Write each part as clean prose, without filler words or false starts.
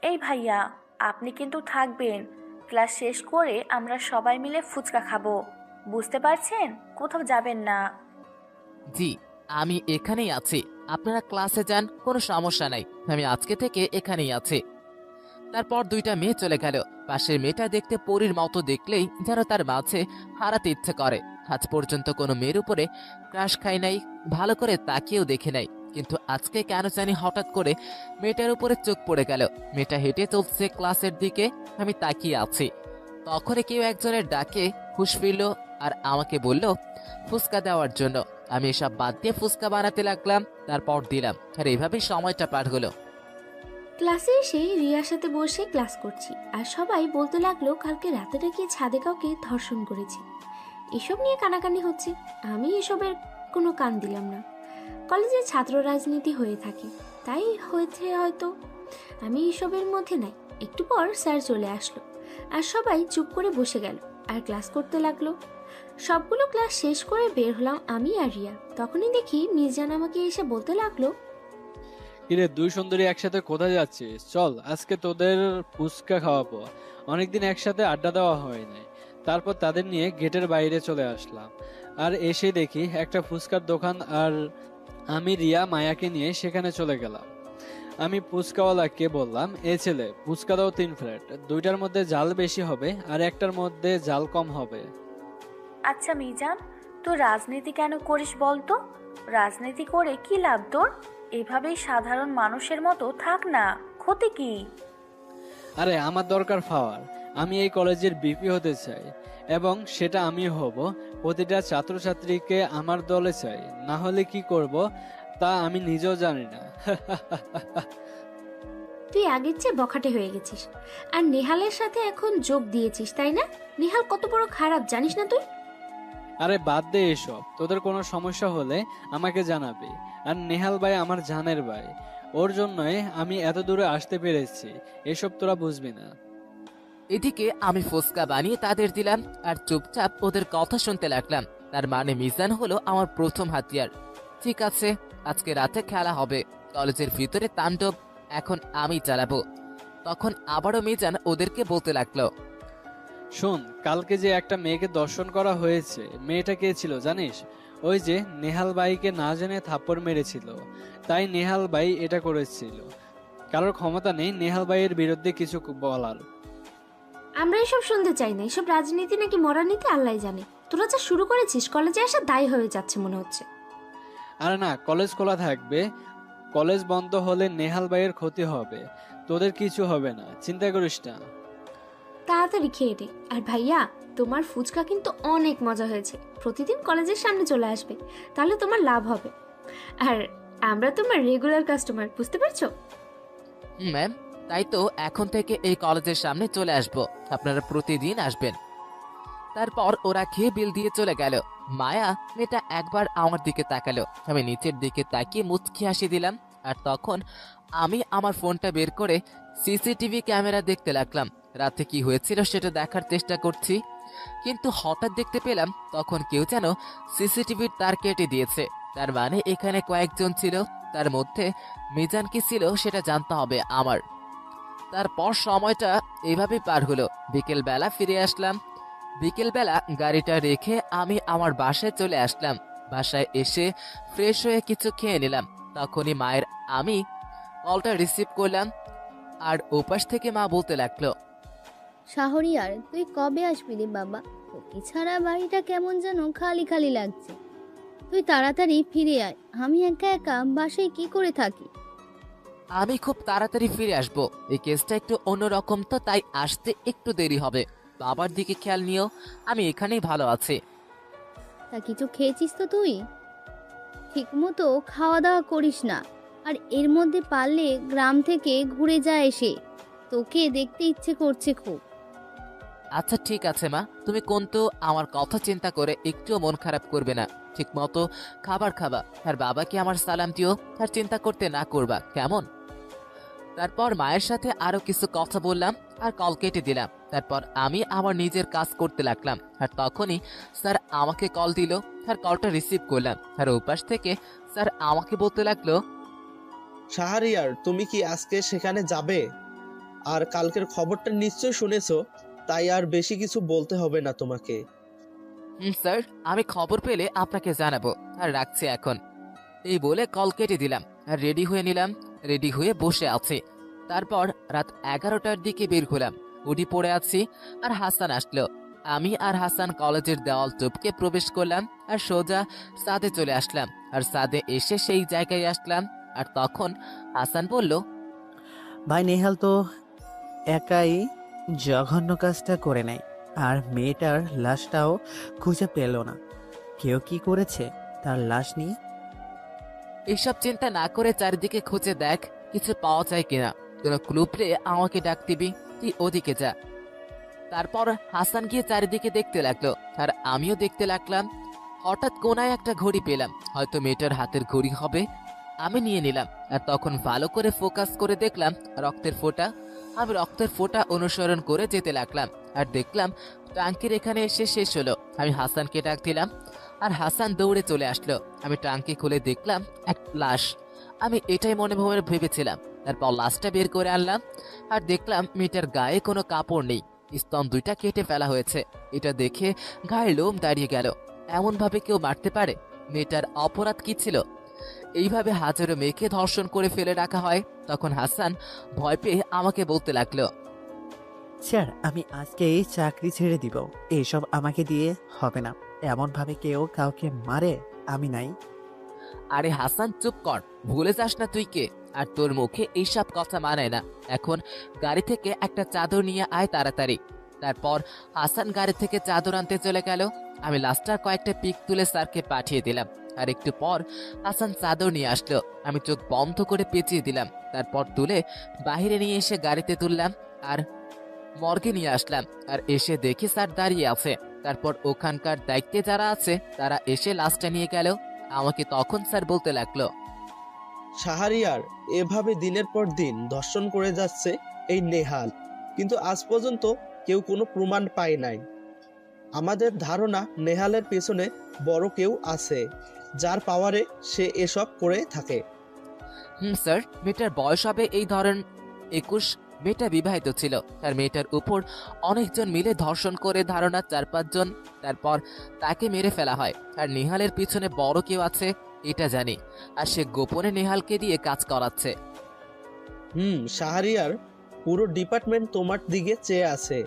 এই ভাইয়া, আপনি কিন্তু থাকবেন। ক্লাস শেষ করে আমরা সবাই মিলে ফুচকা খাবো। বুঝতে পারছেন? কোথাও যাবেন না। জি, আমি এখানেই আছি। আপনারা ক্লাসে যান, কোনো সমস্যা নাই। আমি আজকে থেকে এখানেই আছি। তারপর দুইটা মেয়ে চলে গেল। পাশের মেয়েটা দেখতে পরীর মতো, দেখলেই যেন তার মাঝে হারাতে ইচ্ছে করে। আজ পর্যন্ত কোনো মেয়ের উপরে ক্রাশ খাই নাই, ভালো করে তাকিয়েও দেখে নাই, কিন্তু আজকে কেন জানি হঠাৎ করে মেয়েটার উপরে চোখ পড়ে গেল। মেয়েটা হেঁটে চলছে ক্লাসের দিকে, আমি তাকিয়ে আছি। তখনই কেউ একজনের ডাকে হুঁশ ফিরল আর আমাকে বলল ফুচকা দেওয়ার জন্য। আমি এসব বাদ দিয়ে ফুচকা বানাতে লাগলাম, তারপর দিলাম, আর এইভাবেই সময়টা পার হলো। ক্লাসে এসে রিয়ার সাথে বসে ক্লাস করছি, আর সবাই বলতে লাগলো কালকে রাতে নাকি ছাদে কাউকে ধর্ষণ করেছে। এসব নিয়ে কানাকানি হচ্ছে, আমি এসবের কোনো কান দিলাম না। কলেজে ছাত্র রাজনীতি হয়ে থাকে, তাই হয়েছে হয়তো। আমি এসবের মধ্যে নাই। একটু পর স্যার চলে আসলো, আর সবাই চুপ করে বসে গেল আর ক্লাস করতে লাগলো। সবগুলো ক্লাস শেষ করে বের হলাম আমি আর রিয়া। তখনই দেখি মির্জান আমাকে এসে বলতে লাগলো, কিরে দুই সুন্দরী একসাথে কোথায় যাচ্ছিস? চল আজকে তোদের ফুচকা খাওয়াবো। অনেকদিন একসাথে আড্ডা দেওয়া হয় নাই। তারপর তাদের নিয়ে গেটের বাইরে চলে আসলাম, আর এসে দেখি একটা ফুচকার দোকান, আর আমি রিয়া মায়াকে নিয়ে সেখানে চলে গেলাম। আমি ফুচকাওয়ালাকে বললাম, এ ছেলে ফুচকা দাও 3 প্লেট, দুইটার মধ্যে জাল বেশি হবে আর একটার মধ্যে জাল কম হবে। আচ্ছা মিজান, তুই রাজনীতি কেন করিস বলতো? রাজনীতি করে কি লাভ তোর? এভাবেই সাধারণ মানুষের মতো থাক না, ক্ষতি কি? আরে আমার দরকার পাওয়ার। আমি এই কলেজের বিপি হতে চাই, এবং সেটা আমি হব। প্রতিটা ছাত্রছাত্রীকে আমার দলে চাই, না হলে কি করব তা আমি নিজেও জানি না। তুই আগের চেয়ে বখাটে হয়ে গেছিস, আর নেহালের সাথে এখন যোগ দিয়েছিস, তাই না? নেহাল কত বড় খারাপ জানিস না তুই? আরে বাদ দে এসব, তোদের কোনো সমস্যা হলে আমাকে জানাবি। আর নেহাল ভাই আমার জানের ভাই, ওর জন্যই আমি এত দূরে আসতে পেরেছি। এসব তোরা বুঝবি না। এদিকে আমি ফুচকা বানিয়ে তাদের দিলাম আর চুপচাপ ওদের কথা শুনতে লাগলাম। তার মানে মিজান হলো আমার প্রথম হাতিয়ার। ঠিক আছে, আজকে রাতে খেলা হবে, কলেজের ভিতরে তাণ্ডব এখন আমি চালাবো। তখন আবারও মিজান ওদেরকে বলতে লাগলো, শোন, কালকে যে একটা মেয়েকে দর্শন করা হয়েছে, মেয়েটা কে ছিল জানিস? ওই যে নেহাল ভাইকে না জেনে থাপ্পড় মেরেছিল, তাই নেহাল ভাই এটা করেছিল। কারোর ক্ষমতা নেই নেহাল ভাইয়ের বিরুদ্ধে কিছু বলার। আমরা এসব শুনতে চাই না। এসব রাজনীতি নাকি মরা নীতি আল্লাহ জানে। তোরা যা শুরু করেছিস, কলেজে আসা দায় হয়ে যাচ্ছে মনে হচ্ছে। আরে না, কলেজ খোলা থাকবে। কলেজ বন্ধ হলে নেহাল ভাইয়ের ক্ষতি হবে, তোদের কিছু হবে না, চিন্তা করিস না। তাড়াতাড়ি খেয়ে দে। আর ভাইয়া, তোমার ফুচকা কিন্তু অনেক মজা হয়েছে। প্রতিদিন কলেজের সামনে চলে আসবে, তাহলে তোমার লাভ হবে। আর আমরা তোমার রেগুলার কাস্টমার, বুঝতে পারছো? ম্যাম, তাই তো এখন থেকে এই কলেজের সামনে চলে আসবো, আপনারা প্রতিদিন আসবেন। তারপর ওরা খেয়ে বিল দিয়ে চলে গেল। মায়া মেয়েটা একবার আমার দিকে তাকালো, আমি নিচের দিকে তাকিয়ে মুচকি হাসি দিলাম। আর তখন আমি আমার ফোনটা বের করে সিসিটিভি ক্যামেরা দেখতে লাগলাম। রাতে কি হয়েছিল সেটা দেখার চেষ্টা করছি, কিন্তু হঠাৎ দেখতে পেলাম তখন কেউ যেন সিসিটিভির তার কেটে দিয়েছে। তার মানে এখানে কয়েকজন ছিল, তার মধ্যে মিজান কি ছিল সেটা জানতে হবে আমার। তারপর সময়টা এইভাবেই পার হলো। বিকেলবেলা ফিরে আসলাম। বিকেলবেলা গাড়িটা রেখে আমি আমার বাসায় চলে আসলাম। বাসায় এসে ফ্রেশ হয়ে কিছু খেয়ে নিলাম। তখনই মায়ের আমি কলটা রিসিভ করলাম, আর ওপাশ থেকে মা বলতে লাগলো, শাহরিয়ার, তুই কবে আসবি রে বাবা? তোকে ছাড়া বাড়িটা কেমন যেন খালি খালি লাগছে। তুই তাড়াতাড়ি ফিরে আয়, আমি একা একা বাসায় কি করে থাকি। আমি খুব তাড়াতাড়ি ফিরে আসব। এই কেসটা একটু অন্যরকম তো, তাই আসতে একটু দেরি হবে। বাবার দিকে খেয়াল নিও, আমি এখানেই ভালো আছি। তা কিছু খেয়েছিস তো তুই? ঠিক মতো খাওয়া দাওয়া করিস না, আর এর মধ্যে পারলে গ্রাম থেকে ঘুরে যা এসে। তোকে দেখতে ইচ্ছে করছে খুব। আচ্ছা ঠিক আছে মা, তুমি কিন্তু আমার কথা চিন্তা করে একটুও মন খারাপ করবে না। ঠিক মতো খাবার খাবা, আর বাবাকে আমার সালাম দিও, আর চিন্তা করতে না করবা, কেমন? তারপর মায়ের সাথে আরো কিছু কথা বললাম আর কল কেটে দিলাম। তারপর আমি আমার নিজের কাজ করতে লাগলাম, আর তখনই স্যার আমাকে কল দিল। আর কলটা রিসিভ করলাম, আর ওপাশ থেকে স্যার আমাকে বলতে লাগলো, শাহরিয়ার, তুমি কি আজকে সেখানে যাবে? আর কালকের খবরটা নিশ্চয় শুনেছো, তাই আর বেশি কিছু বলতে হবে না তোমাকে। স্যার, আমি খবর পেলে আপনাকে জানাবো। আর রাখছি এখন। এই বলে কল কেটে দিলাম আর রেডি হয়ে নিলাম। রেডি হয়ে বসে আছি। তারপর রাত 11টার দিকে বের হলাম। উডি পড়ে আছি আর হাসান আসলো। আমি আর হাসান কলেজের দেওয়াল টপকে প্রবেশ করলাম আর সোজা সাদে চলে আসলাম। আর সাদে এসে সেই জায়গায় আসলাম। আর তখন হাসান বলল, ভাই নেহাল তো একাই জঘন্য কাজটা করে নেয়, আর মেয়েটার লাশটাও খুঁজে পেল না। কেউ কি করেছে তার লাশ নিয়ে? এইসব চিন্তা না করে চারিদিকে খুঁজে দেখ কিছু পাওয়া যায় কিনা। কোনো ক্লু পেলে আমাকে ডাক দিবি, তুই ওদিকে যা। তারপর হাসান গিয়ে চারিদিকে দেখতে লাগলো আর আমিও দেখতে লাগলাম। হঠাৎ কোনায় একটা ঘড়ি পেলাম, হয়তো মেয়েটার হাতের ঘড়ি হবে। আমি নিয়ে নিলাম আর তখন ভালো করে ফোকাস করে দেখলাম রক্তের ফোঁটা। আমি রক্তের ফোঁটা অনুসরণ করে যেতে লাগলাম আর দেখলাম টাঙ্কির এখানে এসে শেষ হলো। আমি হাসানকে ডাক দিলাম আর হাসান দৌড়ে চলে আসলো। আমি টাঙ্কি খুলে দেখলাম এক লাশ। আমি এটাই মনে মনে ভেবেছিলাম। তারপর লাশটা বের করে আনলাম আর দেখলাম মেয়েটার গায়ে কোনো কাপড় নেই, স্তন দুইটা কেটে ফেলা হয়েছে। এটা দেখে গায়ে লোম দাঁড়িয়ে গেল। এমন ভাবে কেউ মারতে পারে? মেয়েটার অপরাধ কি ছিল? এইভাবে হাজারো মেয়েকে ধর্ষণ করে ফেলে রাখা হয়। তখন হাসান ভয় পেয়ে আমাকে বলতে লাগলো, স্যার, আমি আজকেই চাকরি ছেড়ে দিব। এইসব আমাকে দিয়ে হবে না। এমন ভাবে কেউ কাউকে মারে আমি নাই। আরে হাসান চুপ কর, ভুলে যাস না তুই কে, আর তোর মুখে এইসব কথা মানায় না। এখন গাড়ি থেকে একটা চাদর নিয়ে আয় তাড়াতাড়ি। তারপর হাসান গাড়ি থেকে চাদর আনতে চলে গেল। আমি লাস্টার কয়েকটা পিক তুলে স্যারকে পাঠিয়ে দিলাম। আর একটু পর হাসান চাদর নিয়ে আসলো। আমি চোখ বন্ধ করে পেঁচিয়ে দিলাম। তারপর তুলে বাহিরে নিয়ে এসে গাড়িতে তুললাম আর মর্গে নিয়ে আসলাম। আর এসে দেখি স্যার দাঁড়িয়ে আছে। তারপর ওখানকার দায়িত্বে যারা আছে তারা এসে লাশটা নিয়ে গেল। আমাকে তখন স্যার বলতে লাগলো, শাহরিয়ার এভাবে দিনের পর দিন ধর্ষণ করে যাচ্ছে এই নেহাল, কিন্তু আজ পর্যন্ত কেউ কোনো প্রমাণ পায় নাই। আমাদের ধারণা নেহালের পেছনে বড় কেউ আছে, যার পাওয়ারে সে এসব করে থাকে। স্যার, মেয়েটার বয়স হবে এই ধরেন 21। মেয়েটা বিবাহিত ছিল। আর মেয়েটার উপর অনেকজন মিলে ধর্ষণ করে, ধারণা 4-5 জন। তারপর তাকে মেরে ফেলা হয়। আর নেহালের পিছনে বড় কেউ আছে এটা জানি। আর সে গোপনে নেহালকে দিয়ে কাজ করাচ্ছে। শাহরিয়ার, পুরো ডিপার্টমেন্ট তোমার দিকে চেয়ে আছে।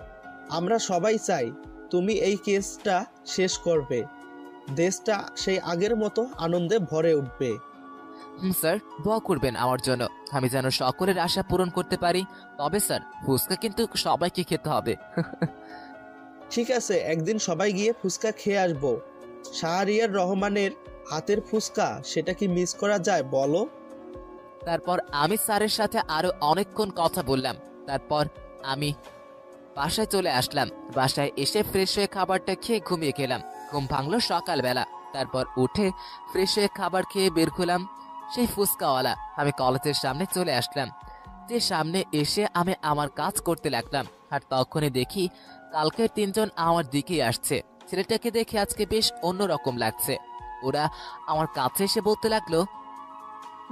আমরা সবাই চাই তুমি এই কেসটা শেষ করবে। দেশটা সেই আগের মতো আনন্দে ভরে উঠবে। স্যার, দোয়া করবেন আমার জন্য, আমি যেন সকলের আশা পূরণ করতে পারি। তবে স্যার, ফুচকা কিন্তু সবাইকে খেতে হবে। ঠিক আছে, একদিন সবাই গিয়ে ফুচকা খেয়ে আসবো। শাহরিয়ার রহমানের হাতের ফুচকা, সেটা কি মিস করা যায় বলো? তারপর আমি স্যারের সাথে আরো অনেকক্ষণ কথা বললাম। তারপর আমি বাসায় চলে আসলাম। বাসায় এসে ফ্রেশ হয়ে খাবারটা খেয়ে ঘুমিয়ে গেলাম। ঘুম ভাঙলো সকালবেলা। তারপর উঠে ফ্রেশ হয়ে খাবার খেয়ে বের হলাম সেই ফুচকাওয়ালা। আমি কলেজের সামনে চলে আসলাম। যে সামনে এসে আমি আমার কাজ করতে লাগলাম। আর তখনই দেখি কালকের 3 জন আমার দিকেই আসছে। ছেলেটাকে দেখে আজকে বেশ অন্যরকম লাগছে। ওরা আমার কাছে এসে বলতে লাগলো,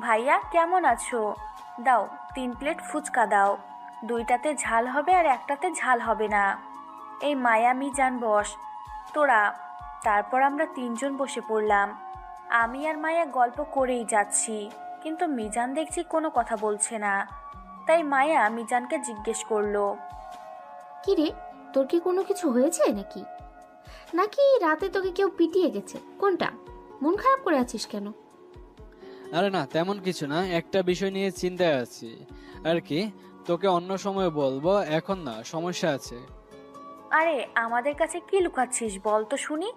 ভাইয়া কেমন আছো? দাও 3 প্লেট ফুচকা দাও। 2টাতে ঝাল হবে আর 1টাতে ঝাল হবে না। এই মায়া মিজান বস তোরা। তারপর আমরা 3 জন বসে পড়লাম। আমি আর মায়া গল্প করেই যাচ্ছি, কিন্তু মিজান দেখছি কোনো কথা বলছে না। তাই মায়া মিজানকে জিজ্ঞেস করলো, কি রে, তোর কি কোনো কিছু হয়েছে নাকি? নাকি রাতে তোকে কেউ পিটিয়ে গেছে? কোনটা? মন খারাপ করে আছিস কেন? আরে না, তেমন কিছু না, একটা বিষয় নিয়ে চিন্তায় আছি আর কি। তোকে অন্য সময় বলবো, এখন না, সমস্যা আছে। আরে আমাদের কাছে কি লুকাচ্ছিস বল তো শুনি,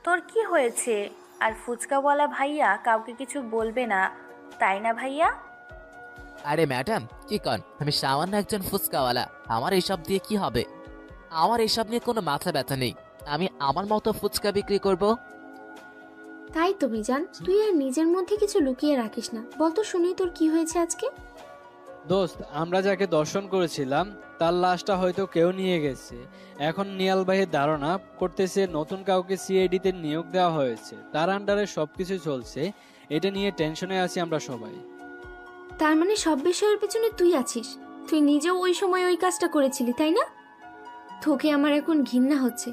তোর কি হয়েছে? আর ফুচকাওয়ালা ভাইয়া কাউকে কিছু বলবে না, তাই না ভাইয়া? আরে ম্যাডাম, কি কন? আমি সামান্য একজন ফুচকাওয়ালা, আমার এইসব দিয়ে কি হবে? আমার এইসব নিয়ে কোনো মাথা ব্যথা নেই। আমি আমার মতো ফুচকা বিক্রি করব। তাই তো মিজান, তুই আর নিজের মধ্যে কিছু লুকিয়ে রাখিস না। বল তো শুনি, তোর কি হয়েছে আজকে? দোস্ত, আমরা যাকে দর্শন করেছিলাম তার লাশটা হয়তো কেউ নিয়ে গেছে। এখন নিয়াল ভাইয়ের ধারণা করতেছে নতুন কাউকে সিআইডিতে নিয়োগ দেওয়া হয়েছে, তার আন্ডারে সবকিছু চলছে। এটা নিয়ে টেনশনে আছি আমরা সবাই। তার মানে সব বিষয়ের পেছনে তুই আছিস? তুই নিজেও ওই সময় ওই কাজটা করেছিলি, তাই না? তোকে আমার এখন ঘৃণা হচ্ছে।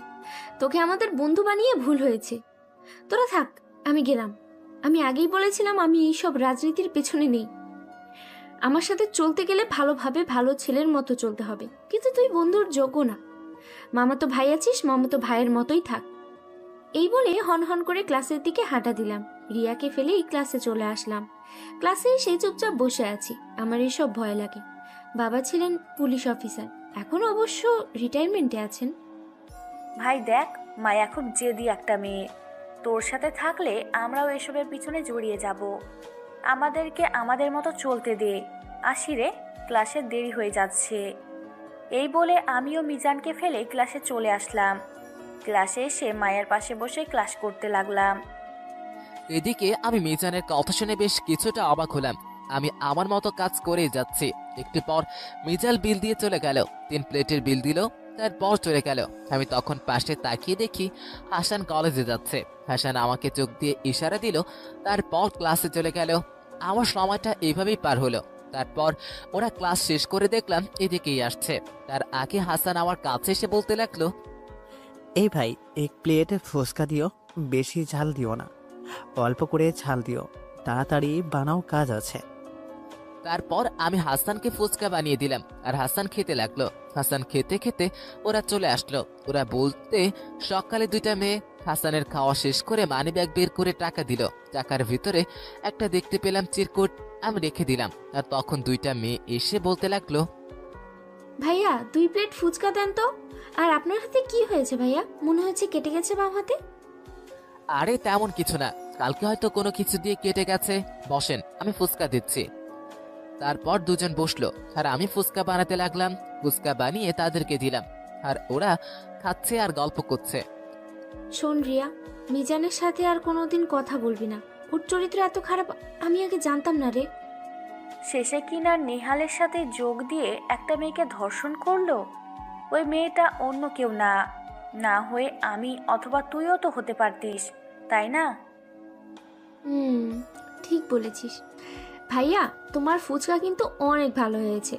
তোকে আমাদের বন্ধু বানিয়ে ভুল হয়েছে। তোরা থাক, আমি গেলাম। আমি আগেই বলেছিলাম আমি এইসব রাজনীতির পেছনে নেই। আমার সাথে চলতে গেলে ভালোভাবে ভালো ছেলের মতো চলতে হবে, কিন্তু তুই বন্ধুর যোগ্য না। মামাতো ভাই আছিস, মামাতো ভাইয়ের মতোই থাক। এই বলে হনহন করে ক্লাসের দিকে হাঁটা দিলাম। রিয়াকে ফেলেই ক্লাসে চলে আসলাম। ক্লাসে এসে চুপচাপ বসে আছি। আমার এসব ভয় লাগে। বাবা ছিলেন পুলিশ অফিসার, এখন অবশ্য রিটায়ারমেন্টে আছেন। ভাই দেখ, মায়া খুব জেদি একটা মেয়ে। তোর সাথে থাকলে আমরাও এসবের পিছনে জড়িয়ে যাব। আমাদেরকে আমাদের মতো চলতে দে। আসি রে, ক্লাসে দেরি হয়ে যাচ্ছে। এই বলে আমিও মিজানকে ফেলে ক্লাসে চলে আসলাম। ক্লাসে এসে মায়ের পাশে বসে ক্লাস করতে লাগলাম। এদিকে আমি মিজানের কথা শুনে বেশ কিছুটা অবাক হলাম। আমি আমার মতো কাজ করেই যাচ্ছি। একটু পর মিজাল বিল দিয়ে চলে গেল। 3 প্লেটের বিল দিল, তারপর চলে গেল। আমি তখন পাশে তাকিয়ে দেখি হাসান কলেজে যাচ্ছে। হাসান আমাকে চোখ দিয়ে ইশারা দিল, তারপর ক্লাসে চলে গেল। আমার সময়টা এইভাবেই পার হলো। তারপর ওরা ক্লাস শেষ করে দেখলাম এদিকেই আসছে। তার আগে হাসান আমার কাছে এসে বলতে লাগলো, এই ভাই, 1 প্লেট ফুচকা দিও, বেশি ঝাল দিও না, অল্প করে ঝাল দিও, তাড়াতাড়ি বানাও, কাজ আছে। তারপর আমি হাসানকে ফুচকা বানিয়ে দিলাম, আর হাসান খেতে লাগলো। হাসান খেতে খেতে ওরা চলে আসলো। ওরা বলতে সকালে 2টা মেয়ে। হাসানের খাওয়া শেষ করে মানি ব্যাগ বের করে টাকা দিল। টাকার ভিতরে একটা দেখতে পেলাম চিরকুট, আমি রেখে দিলাম। আর তখন 2টা মেয়ে এসে বলতে লাগলো, ভাইয়া 2 প্লেট ফুচকা দেন তো। আর আপনার হাতে কি হয়েছে ভাইয়া? মনে হচ্ছে কেটে গেছে বাম হাতে। আরে তেমন কিছু না, কালকে হয়তো কোনো কিছু দিয়ে কেটে গেছে। বসেন, আমি ফুচকা দিচ্ছি। তারপর দুজন বসলো, আর আমি ফুচকা বানাতে লাগলাম। ফুচকা বানিয়ে তাদেরকে দিলাম, আর ওরা খাচ্ছে আর গল্প করছে। শোন রিয়া, মিজানের সাথে আর কোনোদিন কথা বলবি না। ওর চরিত্র এত খারাপ আমি আগে জানতাম না রে। শেষে কিনা নেহালের সাথে যোগ দিয়ে একটা মেয়েকে ধর্ষণ করলো। ওই মেয়েটা অন্য কেউ না, না হয়ে আমি অথবা তুইও তো হতে পারতিস, তাই না? ঠিক বলেছিস। ভাইয়া, তোমার ফুচকা কিন্তু অনেক ভালো হয়েছে।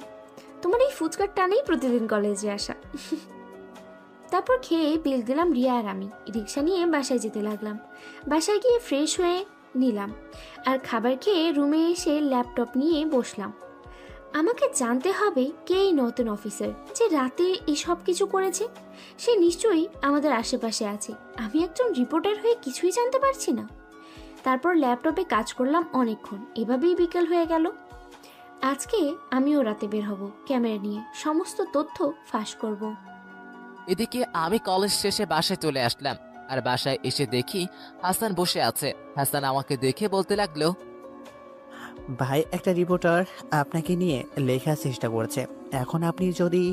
তোমার এই ফুচকার টানেই প্রতিদিন কলেজে আসা। তারপর খেয়ে বিল দিলাম রিয়া আর আমি। রিক্সা নিয়ে বাসায় যেতে লাগলাম। বাসায় গিয়ে ফ্রেশ হয়ে নিলাম, আর খাবার খেয়ে রুমে এসে ল্যাপটপ নিয়ে বসলাম। আমাকে জানতে হবে কে এই নতুন অফিসার যে রাতে এসব কিছু করেছে। সে নিশ্চয়ই আমাদের আশেপাশে আছে। আমি একজন রিপোর্টার হয়ে কিছুই জানতে পারছি না। তারপর ল্যাপটপে কাজ করলাম অনেকক্ষণ। এভাবেই বিকেল হয়ে গেল। আজকে আমিও রাতে বের হব ক্যামেরা নিয়ে, সমস্ত তথ্য ফাঁস করব। এদিকে আমি কলেজ শেষে বাসায় চলে আসলাম, আর বাসায় এসে দেখি হাসান বসে আছে। হাসান আমাকে দেখে বলতে লাগলো, ভাই, একটা রিপোর্টার আপনাকে নিয়ে লেখার চেষ্টা করছে। এখন আপনি যদি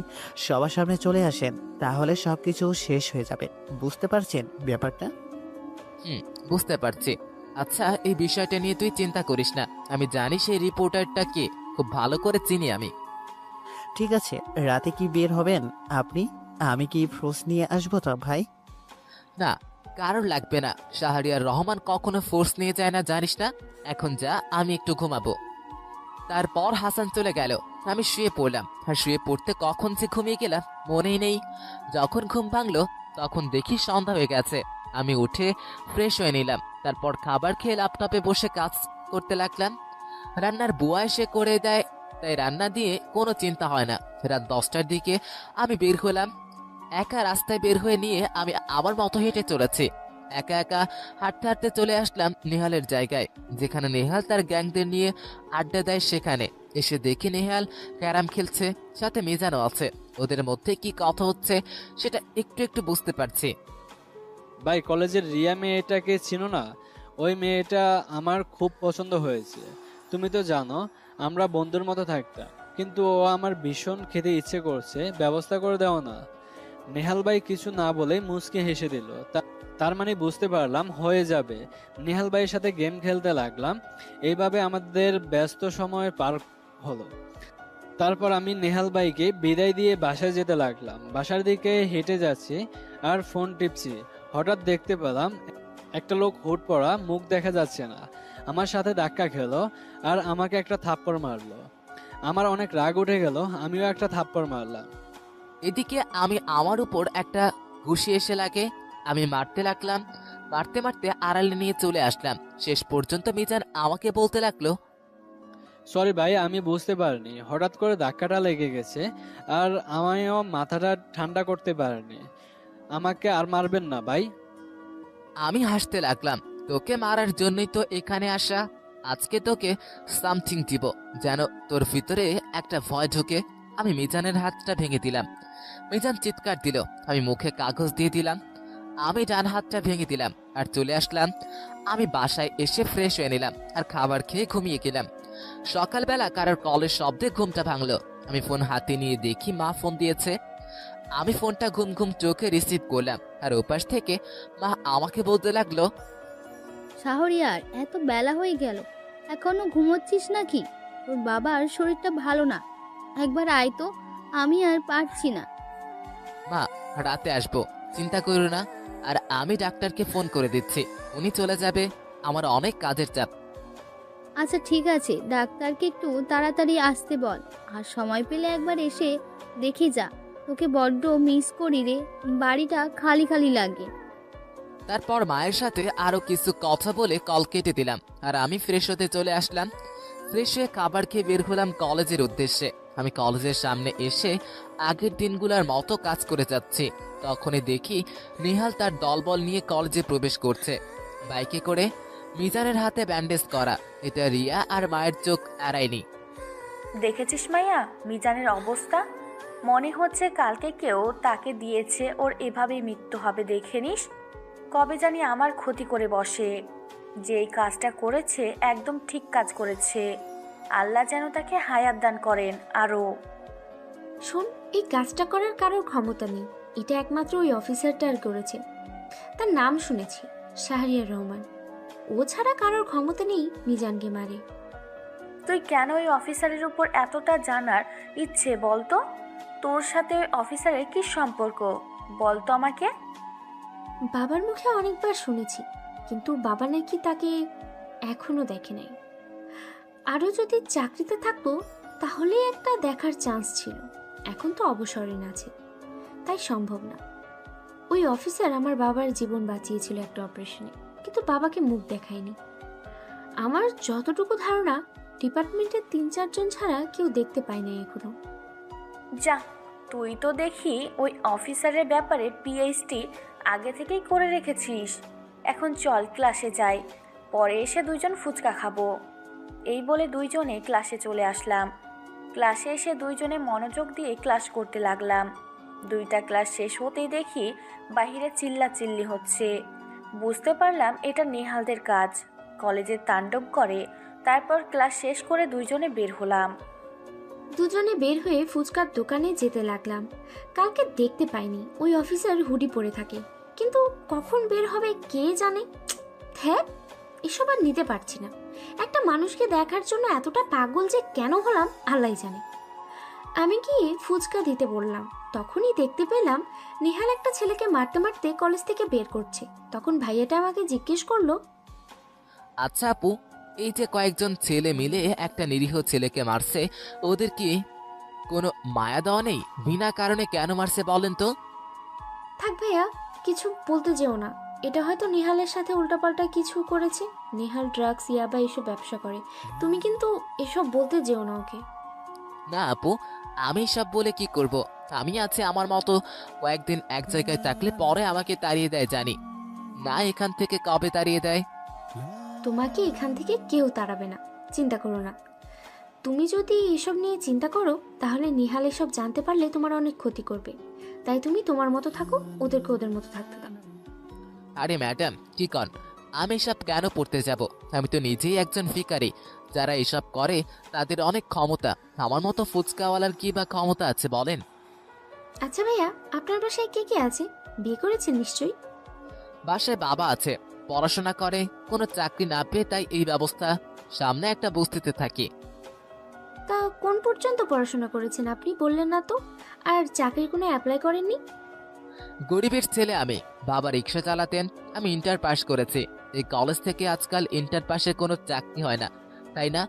সবার সামনে চলে আসেন তাহলে সবকিছু শেষ হয়ে যাবে। বুঝতে পারছেন ব্যাপারটা? বুঝতে পারছি। আচ্ছা, এই বিষয়টা নিয়ে তুই চিন্তা করিস না। আমি জানি সেই রিপোর্টারটা কে, খুব ভালো করে চিনি আমি। ঠিক আছে, রাতে কি বের হবেন আপনি? আমি কি ফোর্স নিয়ে আসবো তো ভাই? না, কারোর লাগবে না। শাহরিয়ার রহমান কখনো ফোর্স নিয়ে যায় না, জানিস না। এখন যা, আমি একটু ঘুমাবো। তারপর হাসান চলে গেল। আমি শুয়ে পড়লাম, আর শুয়ে পড়তে কখন যে ঘুমিয়ে গেলাম মনেই নেই। যখন ঘুম ভাঙলো তখন দেখি সন্ধ্যা হয়ে গেছে। আমি উঠে ফ্রেশ হয়ে নিলাম। তারপর খাবার খেয়ে ল্যাপটপে বসে কাজ করতে লাগলাম। রান্নার বুয়া এসে করে দেয়, তাই রান্না দিয়ে কোনো চিন্তা হয় না। রাত 10টার দিকে আমি বের হলাম। একা রাস্তায় বের হয়ে নিয়ে আমি আমার মতো হেঁটে চলেছি। একা একা হাঁটতে হাঁটতে চলে আসলাম নেহালের জায়গায়, যেখানে নেহাল তার গ্যাংদের নিয়ে আড্ডা দেয়। সেখানে এসে দেখি নেহাল ক্যারাম খেলছে, সাথে মিজানও আছে। ওদের মধ্যে কি কথা হচ্ছে সেটা একটু একটু বুঝতে পারছি। ভাই, কলেজের রিয়া মেয়েটাকে চিনো না? ওই মেয়েটা আমার খুব পছন্দ হয়েছে। তুমি তো জানো আমরা বন্ধুর মতো থাকতাম, কিন্তু ও আমার ভীষণ খেতে ইচ্ছে করছে, ব্যবস্থা করে দাও না। নেহাল ভাই কিছু না বলে মুচকি হেসে দিল। তার মানে বুঝতে পারলাম হয়ে যাবে। নেহাল ভাইয়ের সাথে গেম খেলতে লাগলাম। এইভাবে আমাদের ব্যস্ত সময় পার হলো। তারপর আমি নেহাল ভাইকে বিদায় দিয়ে বাসায় যেতে লাগলাম। বাসার দিকে হেঁটে যাচ্ছি আর ফোন টিপছি। হঠাৎ দেখতে পেলাম একটা লোক হুড পরা, মুখ দেখা যাচ্ছে না, আমার সাথে ধাক্কা খেলো আর আমাকে একটা থাপ্পড় মারলো। আমার অনেক রাগ উঠে গেল, আমিও একটা থাপ্পড় মারলাম। এদিকে আমি আমার উপর একটা ঘুষি এসে লাগে, আমি মারতে লাগলাম। মারতে মারতে আড়ালে নিয়ে চলে আসলাম। শেষ পর্যন্ত মিজান আমাকে বলতে লাগলো, সরি ভাই, আমি বুঝতে পারিনি, হঠাৎ করে ধাক্কাটা লেগে গেছে, আর আমিও মাথাটা ঠান্ডা করতে পারিনি। আমাকে আর মারবেন না ভাই। আমি হাসতে লাগলাম, তোকে মারার জন্যই তো এখানে আসা। আজকে তোকে সামথিং দিব, যেন তোর ভিতরে একটা ভয় ঢোকে। আমি মিজানের হাতটা ভেঙে দিলাম। মিজান চিৎকার দিল। আমি মুখে কাগজ দিয়ে দিলাম। আমি ডান হাতটা ভেঙে দিলাম আর চলে আসলাম। আমি বাসায় এসে ফ্রেশ হয়ে নিলাম আর খাবার খেয়ে ঘুমিয়ে গেলাম। সকালবেলা কারোর কলের শব্দে ঘুমটা ভাঙলো। আমি ফোন হাতে নিয়ে দেখি মা ফোন দিয়েছে। আমি ফোনটা ঘুম ঘুম চোখে রিসিভ করলাম আর ওপাশ থেকে মা আমাকে বলতে লাগলো, শাহরিয়ার, এত বেলা হয়ে গেল, এখনো ঘুমোচ্ছিস নাকি? তোর বাবার শরীরটা ভালো না, একবার আয় তো, আমি আর পারছি না। মা রাতে আসবো, চিন্তা করো না। আর আমি ডাক্তারকে ফোন করে দিচ্ছি, উনি চলে যাবে। আমার অনেক কাজের চাপ। আচ্ছা ঠিক আছে, ডাক্তারকে একটু তাড়াতাড়ি আসতে বল। আর সময় পেলে একবার এসে দেখে যা, তোকে বড্ড মিস করি রে, বাড়িটা খালি খালি লাগে। তারপর মায়ের সাথে আরো কিছু কথা বলে কল কেটে দিলাম আর আমি ফ্রেশ হতে চলে আসলাম। ফ্রেশ হয়ে খাবার খেয়ে বের হলাম কলেজের উদ্দেশ্যে। আমি কলেজের সামনে এসে আগের দিনগুলোর মতো কাজ করে যাচ্ছি। তখনই দেখি নিহাল তার দলবল নিয়ে কলেজে প্রবেশ করছে, বাইকে করে। মিজানের হাতে ব্যান্ডেজ করা, এটা রিয়া আর মায়ের চোখ এড়ায়নি। দেখেছিস মাইয়া মিজানের অবস্থা? মনে হচ্ছে কালকে কেউ তাকে দিয়েছে, ওর এভাবেই মৃত্যু হবে, দেখে নিস। কবে জানি আমার ক্ষতি করে বসে। যে এই কাজটা করেছে একদম ঠিক কাজ করেছে। আল্লাহ যেন তাকে হায়াত দান করেন আরও। শোন, এই কাজটা করার কারোর ক্ষমতা নেই, এটা একমাত্র ওই অফিসারটার করেছে। তার নাম শুনেছি, শাহরিয়ার রহমান। ও ছাড়া কারোর ক্ষমতা নেই মিজানকে মারে। তুই কেন ওই অফিসারের উপর এতটা জানার ইচ্ছে বলতো? তোর সাথে ওই অফিসারের কি সম্পর্ক বলতো আমাকে? বাবার মুখে অনেকবার শুনেছি, কিন্তু বাবা নাকি তাকে এখনো দেখে নাই। আরও যদি চাকরিতে থাকতো তাহলে একটা দেখার চান্স ছিল। এখন তো অবসরে আছে, তাই সম্ভব না। ওই অফিসার আমার বাবার জীবন বাঁচিয়েছিল একটা অপারেশনে, কিন্তু বাবাকে মুখ দেখায়নি। আমার যতটুকু ধারণা, ডিপার্টমেন্টের 3-4 জন ছাড়া কেউ দেখতে পায় না এখনো। যা, তুই তো দেখি ওই অফিসারের ব্যাপারে পিএইচডি আগে থেকেই করে রেখেছিস। এখন চল ক্লাসে যাই, পরে এসে দুইজন ফুচকা খাবো। এই বলে দুইজনে ক্লাসে চলে আসলাম। ক্লাসে এসে দুইজনে মনোযোগ দিয়ে ক্লাস করতে লাগলাম। 2টা ক্লাস শেষ হতেই দেখি বাহিরে চিল্লাচিল্লি হচ্ছে। বুঝতে পারলাম এটা নেহালদের কাজ, কলেজে তাণ্ডব করে। তারপর ক্লাস শেষ করে দুইজনে বের হলাম। দুজনে বের হয়ে ফুচকার দোকানে যেতে লাগলাম। কালকে দেখতে পাইনি, ওই অফিসার হুডি পরে থাকে, কিন্তু কখন বের হবে কে জানে। হ্যাঁ, এসব আর নিতে পারছি না। একটা মানুষকে দেখার জন্য এতটা পাগল যে কেন হলাম আল্লাহ জানে। আমি গিয়ে ফুচকা দিতে বললাম, তখনই দেখতে পেলাম নেহাল একটা ছেলেকে মারতে মারতে কলেজ থেকে বের করছে। তখন ভাইয়াটা আমাকে জিজ্ঞেস করলো, আচ্ছা আপু, এই যে কয়েকজন ছেলে মিলে একটা নিরীহ ছেলেকে মারছে, ওদের কি কোনো মায়া দেওয়া নেই? বিনা কারণে কেন মারছে বলেন তো? থাক ভাইয়া, কিছু বলতে যেও না। এটা হয়তো নেহালের সাথে উল্টাপাল্টা কিছু করেছে। নেহাল ড্রাগস, ইয়াবা এসব ব্যবসা করে। তুমি কিন্তু এসব বলতে যেও না ওকে। না আপু, আমি সব বলে কি করব? আমি আছে আমার মতো, কয়েকদিন এক জায়গায় থাকলে পরে আমাকে তাড়িয়ে দেয় জানি না। এখান থেকে কবে তাড়িয়ে দেয়? তোমাকে এখান থেকে কেউ তাড়াবে না, চিন্তা করো না। তুমি যদি এসব নিয়ে চিন্তা করো তাহলে নেহাল এসব জানতে পারলে তোমার অনেক ক্ষতি করবে। তাই তুমি তোমার মতো থাকো, ওদেরকে ওদের মতো থাকতে দাও। আরে ম্যাডাম, কি কন? আমি এসব কেন পড়তে যাব? আমি তো নিজেই একজন ভিখারি। যারা এসব করে তাদের অনেক ক্ষমতা, আমার মতো ফুচকাওয়ালার কি বা ক্ষমতা আছে বলেন? আচ্ছা ভাইয়া, আপনার বাসায় কে কে আছে? বিয়ে করেছেন নিশ্চয়ই? বাসায় বাবা আছে, পড়াশোনা করে, কোনো চাকরি না পেয়ে তাই এই ব্যবস্থা। সামনে একটা বস্তিতে থাকি। তা কোন পর্যন্ত পড়াশোনা করেছেন আপনি বললেন না তো? আর চাকরির কোনো অ্যাপ্লাই করেননি? গরিবের ছেলে আমি। বাবা রিক্সা চালাতেন, আমি ইন্টার পাস করেছি। এই কলেজ থেকে আজকাল ইন্টার পাসে কোনো চাকরি হয় না, তাই না?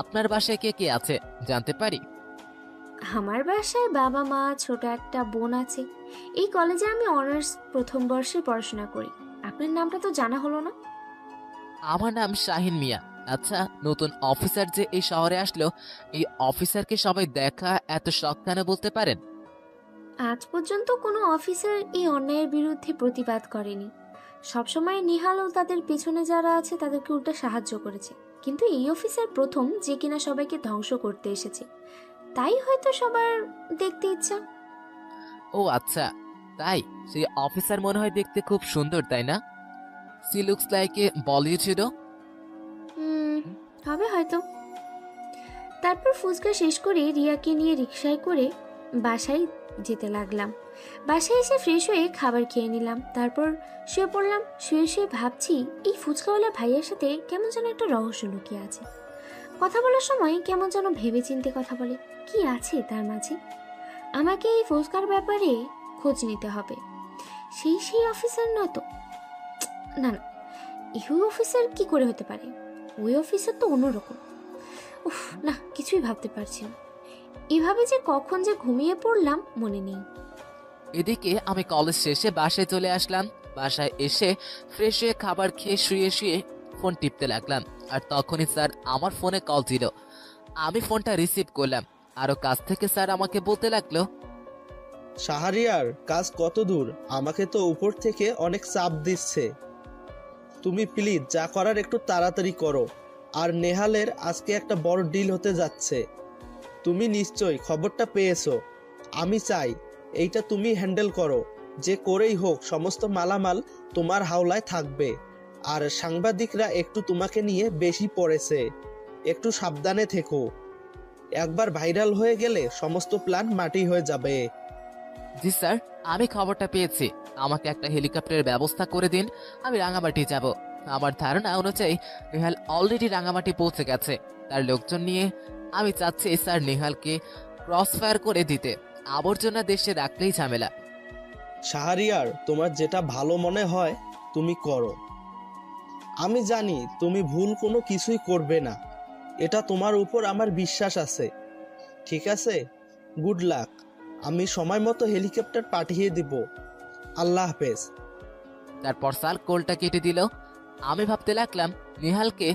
আপনার বাসায় কে কে আছে জানতে পারি? আমার বাসায় বাবা মা, ছোট একটা বোন আছে। এই কলেজে আমি অনার্স প্রথম বর্ষে পড়াশোনা করি। আপনার নামটা তো জানা হলো না। আমার নাম শাহিন মিয়া। আচ্ছা, নতুন অফিসার যে এই শহরে আসলো, এই অফিসারকে সবাই দেখা এত শখ কেন বলতে পারেন? আজ পর্যন্ত কোনো অফিসার এই অন্যায়ের বিরুদ্ধে প্রতিবাদ করেনি। সবসময় নিহাল ও তাদের পেছনে যারা আছে তাদেরকে উল্টা সাহায্য করেছে। কিন্তু এই অফিসার প্রথম যে কিনা সবাইকে ধ্বংস করতে এসেছে, তাই হয়তো সবার দেখতে ইচ্ছা। ও আচ্ছা, তাই সেই অফিসার মনে হয় দেখতে খুব সুন্দর, তাই না? She looks like a Bollywood hero. হবে হয়তো। তারপর ফুচকা শেষ করে রিয়াকে নিয়ে রিকশায় করে বাসায় যেতে লাগলাম। বাসায় এসে ফ্রেশ হয়ে খাবার খেয়ে নিলাম, তারপর শুয়ে পড়লাম। শুয়ে শুয়ে ভাবছি এই ফুচকাওয়ালা ভাইয়ের সাথে কেমন যেন একটা রহস্য লুকিয়ে আছে। কথা বলার সময় কেমন যেন ভেবে চিন্তে কথা বলে। কি আছে তার মাঝে? আমাকে এই ফুচকার ব্যাপারে খোঁজ নিতে হবে। সেই অফিসার নয় তো? না না, এই অফিসার কি করে হতে পারে? ওই অফিসার তো অন্যরকম। উফ না, কিছুই ভাবতে পারছি না। এভাবে যে কখন যে ঘুমিয়ে পড়লাম মনে নেই। এদিকে আমি কলেজ শেষে বাসায় চলে আসলাম। বাসায় এসে ফ্রেশ হয়ে খাবার খেয়ে শুয়ে শুয়ে ফোন টিপতে লাগলাম। আর তখনই স্যার আমার ফোনে কল দিল। আমি ফোনটা রিসিভ করলাম। আরো কাছ থেকে স্যার আমাকে বলতে লাগলো, শাহরিয়ার, কাজ কত দূর? আমাকে তো উপর থেকে অনেক চাপ দিচ্ছে। তুমি প্লিজ যা করার একটু তাড়াতাড়ি করো। আর নেহালের আজকে একটা বড় ডিল হতে যাচ্ছে। তুমি নিশ্চয়ই খবরটা পেয়েছো। আমি চাই এইটা তুমি হ্যান্ডেল করো। যে করেই হোক সমস্ত মালামাল তোমার হাওলায় থাকবে। আর সাংবাদিকরা একটু তোমাকে নিয়ে বেশি পড়েছে, একটু সাবধানে থেকো। একবার ভাইরাল হয়ে গেলে সমস্ত প্ল্যান মাটি হয়ে যাবে। জি স্যার, আমি খবরটা পেয়েছি। আমাকে একটা হেলিকপ্টারের ব্যবস্থা করে দিন, আমি রাঙামাটি যাব। আমার ধারণা অনুযায়ী নেহাল অলরেডি রাঙামাটি পৌঁছে গেছে তার লোকজন নিয়ে। আমি চাচ্ছি স্যার নেহালকে ক্রস ফায়ার করে দিতে। আবর্জনা দেশে রাখলেই ঝামেলা। শাহরিয়ার, তোমার যেটা ভালো মনে হয় তুমি করো। আমি জানি তুমি ভুল কোনো কিছুই করবে না। এটা তোমার উপর আমার বিশ্বাস আছে। ঠিক আছে, গুড লাক। আমি সময় মতো হেলিকপ্টার পাঠিয়ে দিব। আল্লাহ হাফেজ। তারপর স্যার কলটা কেটে দিল। আমি ভাবতে লাগলাম নেহালকে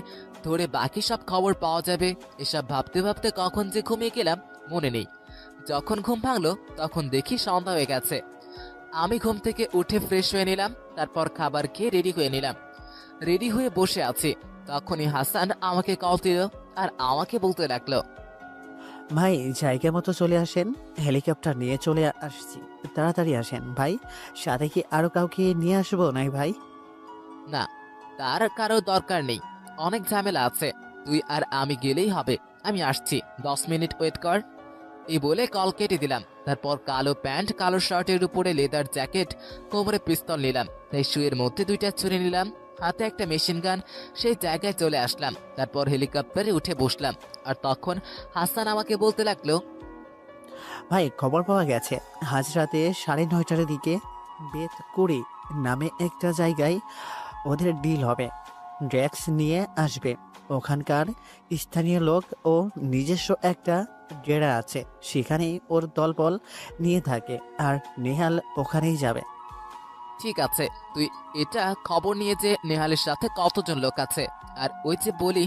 ধরে বাকি সব খবর পাওয়া যাবে। এসব ভাবতে ভাবতে কখন যে ঘুমিয়ে গেলাম মনে নেই। যখন ঘুম ভাঙলো তখন দেখি সন্ধ্যা হয়ে গেছে। আমি ঘুম থেকে উঠে ফ্রেশ হয়ে নিলাম, তারপর খাবার খেয়ে রেডি হয়ে নিলাম। রেডি হয়ে বসে আছি, তখনই হাসান আমাকে কল দিল আর আমাকে বলতে লাগলো, ভাই জায়গা মতো চলে আসেন, হেলিকপ্টার নিয়ে চলে আসছি, তাড়াতাড়ি আসেন ভাই। সাথে কি আরো কাউকে নিয়ে আসবো নাই ভাই? না, তার কারো দরকার নেই, অনেক ঝামেলা আছে। তুই আর আমি গেলেই হবে। আমি আসছি, 10 মিনিট ওয়েট কর। এই বলে কল কেটে দিলাম। তারপর কালো প্যান্ট, কালো শার্টের উপরে লেদার জ্যাকেট, কোমরে পিস্তল নিলাম। তাই শুয়ের মধ্যে 2টা ছুরি নিলাম, হাতে একটা মেশিন গান। সেই জায়গায় চলে আসলাম। তারপর হেলিকপ্টারে উঠে বসলাম। আর তখন হাসান আমাকে বলতে লাগলো, ভাই খবর পাওয়া গেছে আজ রাতে 9:30টার দিকে বেতকুড়ি নামে একটা জায়গায় ওদের ডিল হবে। ড্রাগস নিয়ে আসবে। ওখানকার স্থানীয় লোক ও নিজস্ব একটা ডেরা আছে, সেখানেই ওর দলবল নিয়ে থাকে। আর নেহাল ওখানেই যাবে। ঠিক আছে, তুই এটা খবর নিয়ে যে নেহালের সাথে কতজন লোক আছে। আর ওই যে বলি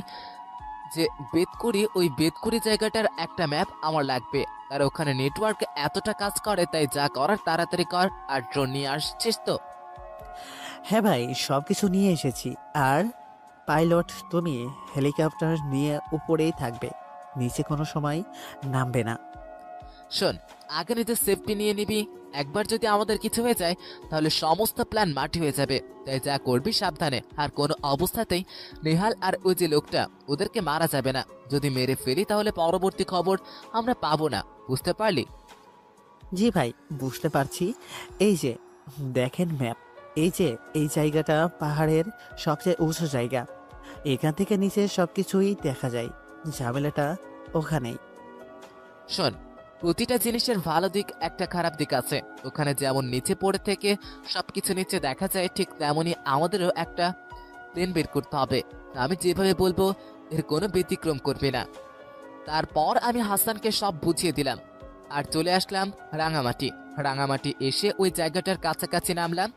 যে বেতকুড়ি, ওই বেতকুড়ি জায়গাটার একটা ম্যাপ আমার লাগবে। আর ওখানে নেটওয়ার্ক এতটা কাজ করে, তাই যা করার তাড়াতাড়ি কর। আর ড্রোন নিয়ে আসছিস তো? হ্যাঁ ভাই, সব কিছু নিয়ে এসেছি। আর পাইলট তুমি হেলিকপ্টার নিয়ে উপরেই থাকবে, নিচে কোনো সময় নামবে না। শোন, আগে নিজের সেফটি নিয়ে নিবি। একবার যদি আমাদের কিছু হয়ে যায় তাহলে সমস্ত প্ল্যান মাটি হয়ে যাবে। তাই যা করবি সাবধানে। আর কোনো অবস্থাতেই নেহাল আর ওই যে লোকটা, ওদেরকে মারা যাবে না। যদি মেরে ফেলি তাহলে পরবর্তী খবর আমরা পাবো না, বুঝতে পারলি? জি ভাই, বুঝতে পারছি। এই যে দেখেন ম্যাপ, এই যে এই জায়গাটা পাহাড়ের সবচেয়ে উঁচু জায়গা। এখান থেকে নিচে সবকিছুই দেখা যায়। ঝামেলাটা ওখানেই। শোন, প্রতিটা জিনিসের ভালো দিক একটা খারাপ দিক আছে। ওখানে যেমন নিচে পড়ে থেকে সবকিছু নিচে দেখা যায়, ঠিক তেমনই আমাদেরও একটা প্লেন বের করতে হবে। আমি যেভাবে বলবো এর কোনো ব্যতিক্রম করবে না। তারপর আমি হাসানকে সব বুঝিয়ে দিলাম আর চলে আসলাম রাঙামাটি এসে ওই জায়গাটার কাছাকাছি নামলাম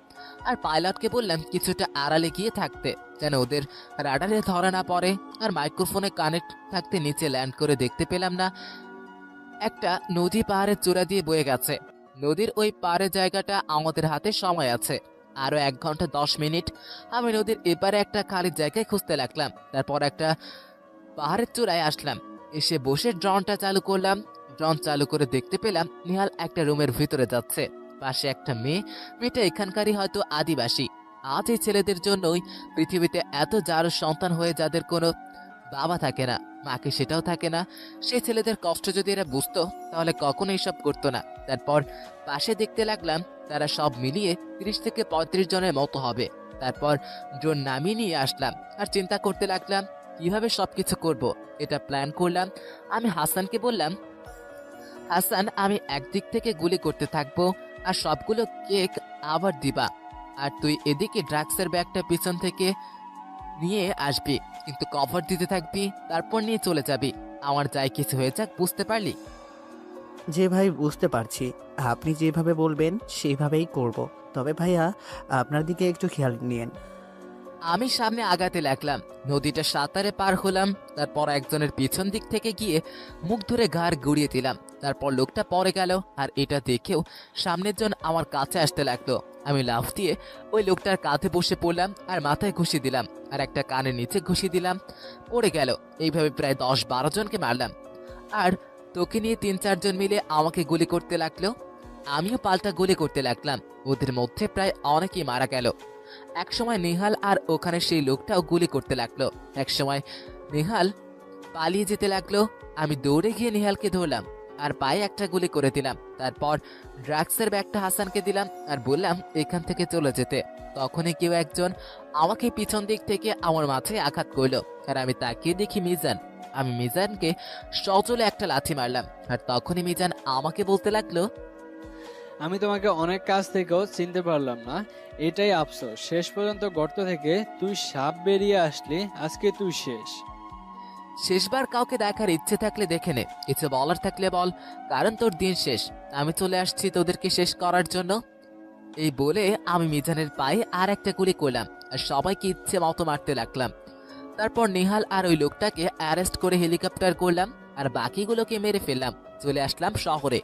আর পাইলটকে বললাম কিছুটা আড়ালে গিয়ে থাকতে, যেন ওদের রাডারে ধরা না পড়ে। আর মাইক্রোফোনে কানেক্ট থাকতে নিচে ল্যান্ড করে দেখতে পেলাম না একটা নদী পাহাড়ের চূড়া দিয়ে বয়ে গেছে। নদীর ওই পাহাড়ের জায়গাটা আমাদের হাতে সময় আছে আরো 1 ঘন্টা 10 মিনিট। আমি নদীর এপারে একটা খালি জায়গায় খুঁজতে লাগলাম। তারপর একটা পাহাড়ের চূড়ায় আসলাম, এসে বসে ড্রোনটা চালু করলাম। ড্রোন চালু করে দেখতে পেলাম নিহাল একটা রুমের ভিতরে যাচ্ছে, পাশে একটা মেয়েটা এখানকারই হয়তো আদিবাসী। আজ এই ছেলেদের জন্যই পৃথিবীতে এত যারো সন্তান হয়ে যাদের কোনো বাবা থাকে না, মাকে সেটাও থাকে না। সেই ছেলেদের কষ্ট যদি এরা বুঝতো তাহলে কখনো এইসব করতো না। তারপর পাশে দেখতে লাগলাম তারা সব মিলিয়ে 30 থেকে 35 জনের মতো হবে। তারপর ড্রোন নামিয়ে নিয়ে আসলাম আর চিন্তা করতে লাগলাম কিভাবে সবকিছু করব। এটা প্ল্যান করলাম। আমি হাসানকে বললাম, হাসান আমি একদিক থেকে গুলি করতে থাকবো আর সবগুলো কেক আবার দিবা, আর তুই এদিকে ড্রাগসের ব্যাগটা পিছন থেকে নিয়ে আসবি, কিন্তু কভার দিতে থাকবি, তারপর নিয়ে চলে যাবি। আমার যাই কিছু হয়ে যাক, বুঝতে পারলি? যে ভাই বুঝতে পারছি, আপনি যেভাবে বলবেন সেইভাবেই করব। তবে ভাইয়া আপনার দিকে একটু খেয়াল নিয়েন। আমি সামনে আগাতে লাগলাম, নদীটা সাঁতারে পার হলাম। তারপর একজনের পিছন দিক থেকে গিয়ে মুখ ধরে ঘাড় গুড়িয়ে দিলাম। তারপর লোকটা পড়ে গেল আর এটা দেখেও সামনের জন আমার কাছে আসতে লাগলো। আমি লাফ দিয়ে ওই লোকটার কাঁধে বসে পড়লাম আর মাথায় ঘুষি দিলাম আর একটা কানের নিচে ঘুষি দিলাম, পড়ে গেল। এইভাবে প্রায় 10-12 জনকে মারলাম। আর তোকে নিয়ে 3-4 জন মিলে আমাকে গুলি করতে লাগলো। আমিও পাল্টা গুলি করতে লাগলাম। ওদের মধ্যে প্রায় অনেকেই মারা গেল। একসময় নেহাল আর ওখানে সেই লোকটাও গুলি করতে লাগলো। একসময় নেহাল পালিয়ে যেতে লাগলো। আমি দৌড়ে গিয়ে নেহালকে ধরলাম আর পায়ে একটা গুলি করে দিলাম। তারপর ড্রাগসের ব্যাগটা হাসানকে দিলাম আর বললাম এখান থেকে চলে যেতে। তখনই কেউ একজন আমাকে পিছন দিক থেকে আমার মাথায় আঘাত করলো আর আমি তাকিয়ে দেখি মিজান। আমি মিজানকে সজলে একটা লাথি মারলাম আর তখনই মিজান আমাকে বলতে লাগলো, আমি তোমাকে অনেক কাছ থেকেও চিনতে পারলাম না, এটাই আফসোস। শেষ পর্যন্ত গর্ত থেকে তুই সাপ বেরিয়ে আসলি, আজকে তুই শেষ। শেষবার কাউকে দেখার ইচ্ছে থাকলে দেখে নে, কিছু বলার থাকলে বল, কারণ তোর দিন শেষ। আমি চলে আসছি তোদেরকে শেষ করার জন্য। এই বলে আমি মিজানের পায়ে আর একটা গুলি করলাম আর সবাইকে ইচ্ছে মতো মারতে লাগলাম। তারপর নেহাল আর ওই লোকটাকে অ্যারেস্ট করে হেলিকপ্টার করলাম আর বাকিগুলোকে মেরে ফেললাম। চলে আসলাম শহরে।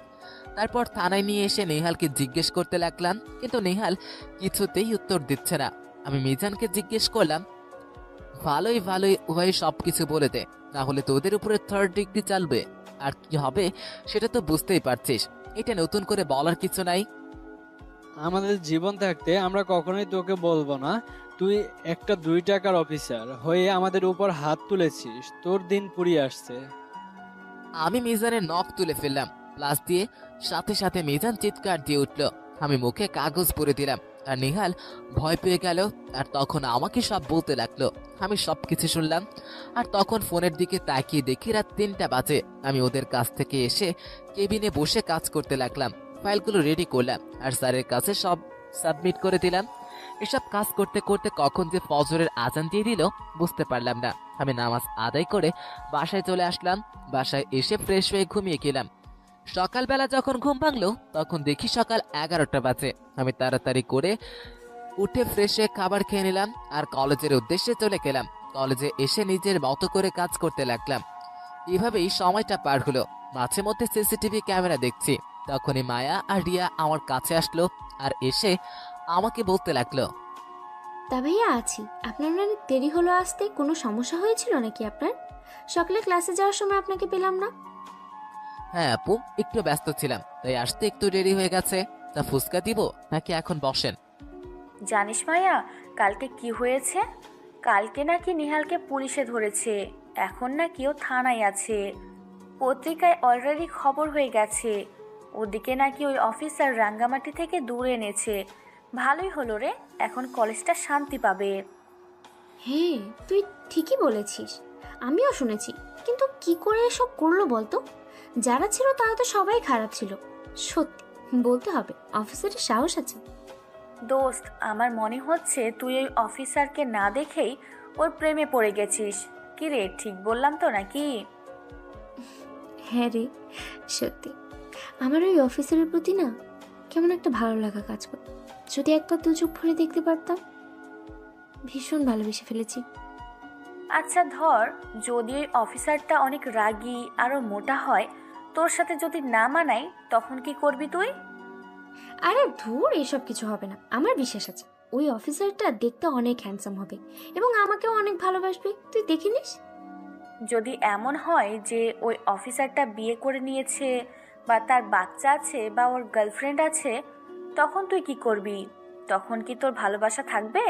তারপর থানায় নিয়ে এসে নেহালকে জিজ্ঞেস করতে লাগলাম, কিন্তু নেহাল কিছুতেই উত্তর দিচ্ছে না। আমি মিজানকে জিজ্ঞেস করলাম, ভালোই ওই সবকিছু বলে দে, না হলে তোদের উপরে 3rd ডিগ্রি চালবে। আর কি হবে সেটা তো বুঝতেই পারছিস, এটা নতুন করে বলার কিছু নাই। আমাদের জীবন থাকতে আমরা কখনোই তোকে বলবো না তুই একটা 2 টাকার অফিসার হয়ে আমাদের উপর হাত তুলেছিস, তোর দিন পুরিয়ে আসছে। আমি মিজানের নখ তুলে ফেললাম প্লাস দিয়ে, সাথে সাথে মিজান চিৎকার দিয়ে উঠল। আমি মুখে কাগজ পরে দিলাম আর নেহাল ভয় পেয়ে গেল আর তখন আমাকে সব বলতে লাগলো। আমি সবকিছু শুনলাম আর তখন ফোনের দিকে তাকিয়ে দেখি রাত 3টা বাজে। আমি ওদের কাছ থেকে এসে কেবিনে বসে কাজ করতে লাগলাম। ফাইলগুলো রেডি করলাম আর স্যারের কাছে সব সাবমিট করে দিলাম। এসব কাজ করতে করতে কখন যে ফজরের আজান দিয়ে দিল বুঝতে পারলাম না। আমি নামাজ আদায় করে বাসায় চলে আসলাম। বাসায় এসে ফ্রেশ হয়ে ঘুমিয়ে গেলাম। সকালবেলা যখন ঘুম ভাঙলো তখন দেখি সকাল 11টা বাজে। আমি তাড়াতাড়ি করে উঠে ফ্রেশ হয়ে খাবার খেয়ে নিলাম আর কলেজের উদ্দেশ্যে চলে গেলাম। কলেজে এসে নিজের মতো করে কাজ করতে লাগলাম। এভাবেই সময়টা পার হলো। মাঝে মধ্যে সিসিটিভি ক্যামেরা দেখছি। তখনই মায়া আর রিয়া আমার কাছে আসলো আর এসে আমাকে বলতে লাগলো, তা ভাইয়া আছি। আপনার মানে দেরি হলো আসতে, কোনো সমস্যা হয়েছিল নাকি আপনার? সকালে ক্লাসে যাওয়ার সময় আপনাকে পেলাম না। হ্যাঁ আপু, একটু ব্যস্ত ছিলাম তাই আসতে একটু দেরি হয়ে গেছে। তা ফুচকা দিব নাকি এখন বসেন? জানিস মায়া, কালকে কি হয়েছে? কালকে নাকি নিহালকে পুলিশে ধরেছে, এখন নাকি ও থানায় আছে। পত্রিকায় অলরেডি খবর হয়ে গেছে। ওদিকে নাকি ওই অফিসার রাঙ্গামাটি থেকে দূরে এনেছে। ভালোই হলো রে, এখন কলেজটা শান্তি পাবে। হ্যাঁ, তুই ঠিকই বলেছিস, আমিও শুনেছি। কিন্তু কি করে এসব করলো বলতো? যারা ছিল তারা তো সবাই খারাপ ছিল। সত্যি বলতে হবে, অফিসারের সাহস আছে। দোস্ত, আমার মনে হচ্ছে তুই ওই অফিসারকে না দেখেই ওর প্রেমে পড়ে গেছিস। কি রে, ঠিক বললাম তো নাকি? হ্যাঁ রে, সত্যি আমার ওই অফিসারের প্রতি না কেমন একটা ভালো লাগা কাজ করে। যদি একবার দু চোখ ভরে দেখতে পারতাম। ভীষণ ভালোবেসে ফেলেছি। আচ্ছা ধর, যদি ওই অফিসারটা অনেক রাগী আরো মোটা হয়, তোর সাথে যদি না মানায়, তখন কি করবি তুই? আরে ধুর, এসব কিছু হবে না, আমার বিশ্বাস আছে ওই অফিসারটা দেখতে অনেক হ্যান্ডসাম হবে এবং আমাকেও অনেক ভালোবাসবে, তুই দেখে নিস। যদি এমন হয় যে ওই অফিসারটা বিয়ে করে নিয়েছে বা তার বাচ্চা আছে বা ওর গার্লফ্রেন্ড আছে, তখন তুই কি করবি? তখন কি তোর ভালোবাসা থাকবে?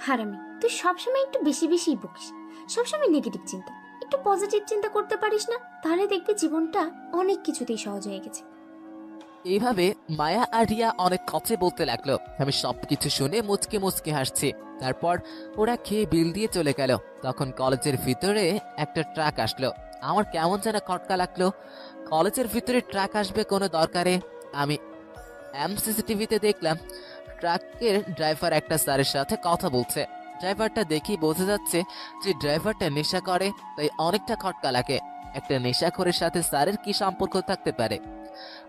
হারামি, তুই সবসময় একটু বেশি বেশি বকিস, সবসময় নেগেটিভ চিন্তা। একটু পজিটিভ চিন্তা করতে পারিস না? তাহলে দেখবি জীবনটা অনেক কিছুতেই সহজ হয়ে গেছে। এইভাবে মায়া আর রিয়া অনেক কথা বলতে লাগলো। আমি সবকিছু শুনে মুচকে মুচকে হাসছি। তারপর ওরা খেয়ে বিল দিয়ে চলে গেল। তখন কলেজের ভিতরে একটা ট্রাক আসলো। আমার কেমন যেন খটকা লাগলো। কলেজের ভিতরে ট্রাক আসবে কোনো দরকারে? আমি সিসিটিভিতে দেখলাম ট্রাকের ড্রাইভার একটা স্যারের সাথে কথা বলছে। ড্রাইভারটা দেখেই বোঝা যাচ্ছে যে ড্রাইভারটা নেশা করে, তাই অনেকটা খটকা লাগে। একটা নেশাখোরের সাথে স্যারের কি সম্পর্ক থাকতে পারে?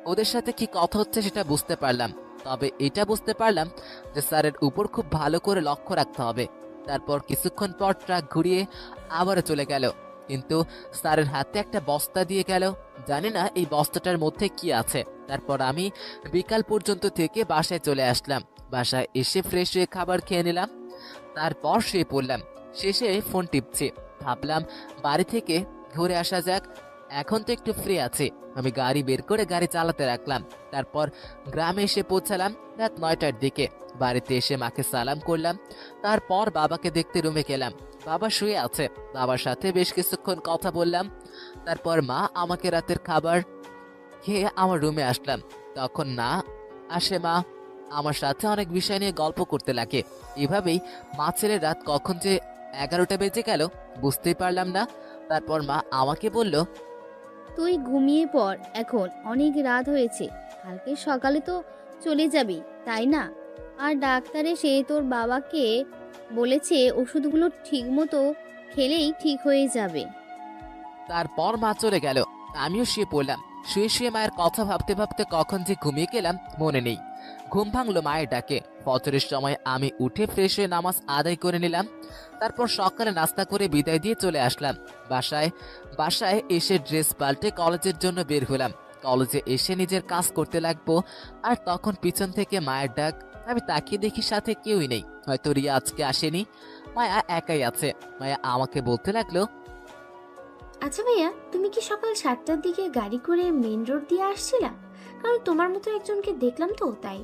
ওদের সাথে কি কথা হচ্ছে সেটা বুঝতে পারলাম, তবে এটা বুঝতে পারলাম যে স্যারের উপর খুব ভালো করে লক্ষ্য রাখতে হবে। তারপর কিছুক্ষণ পর ট্রাক ঘুরিয়ে আবারও চলে গেল, কিন্তু স্যারের হাতে একটা বস্তা দিয়ে গেল। জানি না এই বস্তাটার মধ্যে কি আছে। তারপর আমি বিকাল পর্যন্ত থেকে বাসায় চলে আসলাম। বাসায় এসে ফ্রেশ হয়ে খাবার খেয়ে নিলাম, তারপর শুয়ে পড়লাম। শেষে ফোন টিপছি, ভাবলাম বাড়ি থেকে ঘুরে আসা যাক। এখন তো একটু ফ্রি আছে, আমি গাড়ি বের করে গাড়ি চালাতে রাখলাম। তারপর গ্রামে এসে পৌঁছালাম রাত 9টার দিকে। বাড়িতে এসে মাকে সালাম করলাম, তারপর বাবাকে দেখতে রুমে গেলাম। বাবা শুয়ে আছে, বাবার সাথে বেশ কিছুক্ষণ কথা বললাম। তারপর মা আমাকে রাতের খাবার খেয়ে আমার রুমে আসলাম। তখন না আসে মা আমার সাথে অনেক বিষয় নিয়ে গল্প করতে লাগে। এভাবেই মা ছেলের রাত কখন যে 11টা বেজে গেল বুঝতেই পারলাম না। তারপর মা আমাকে বলল, তুই ঘুমিয়ে পড়, এখন অনেক রাত হয়েছে, কালকে সকালে তো চলে যাবি তাই না? আর ডাক্তার এসে তোর বাবাকে বলেছে ওষুধগুলো ঠিক মতো খেলেই ঠিক হয়ে যাবে। তারপর মা চলে গেল। আমিও শুয়ে পড়লাম। শুয়ে শুয়ে মায়ের কথা ভাবতে ভাবতে কখন যে ঘুমিয়ে গেলাম মনে নেই। ঘুম ভাঙলো মায়ের ডাকে। ফজরের সময় আমি উঠে ফ্রেশ হয়ে নামাজ আদায় করে নিলাম। তারপর সকালে নাস্তা করে বিদায় দিয়ে চলে আসলাম বাসায় এসে ড্রেস পাল্টে কলেজের জন্য বের হলাম। কলেজে এসে নিজের কাজ করতে লাগবো, আর তখন পিছন থেকে মায়ের ডাক। আমি তাকিয়ে দেখি সাথে কেউই নেই, হয়তো রিয়া আজকে আসেনি। মায়া একাই আছে। মায়া আমাকে বলতে লাগলো, আচ্ছা ভাইয়া, তুমি কি সকাল 7টার দিকে গাড়ি করে মেন রোড দিয়ে আসছিলা? কারণ তোমার মতো একজনকে দেখলাম তো, তাই।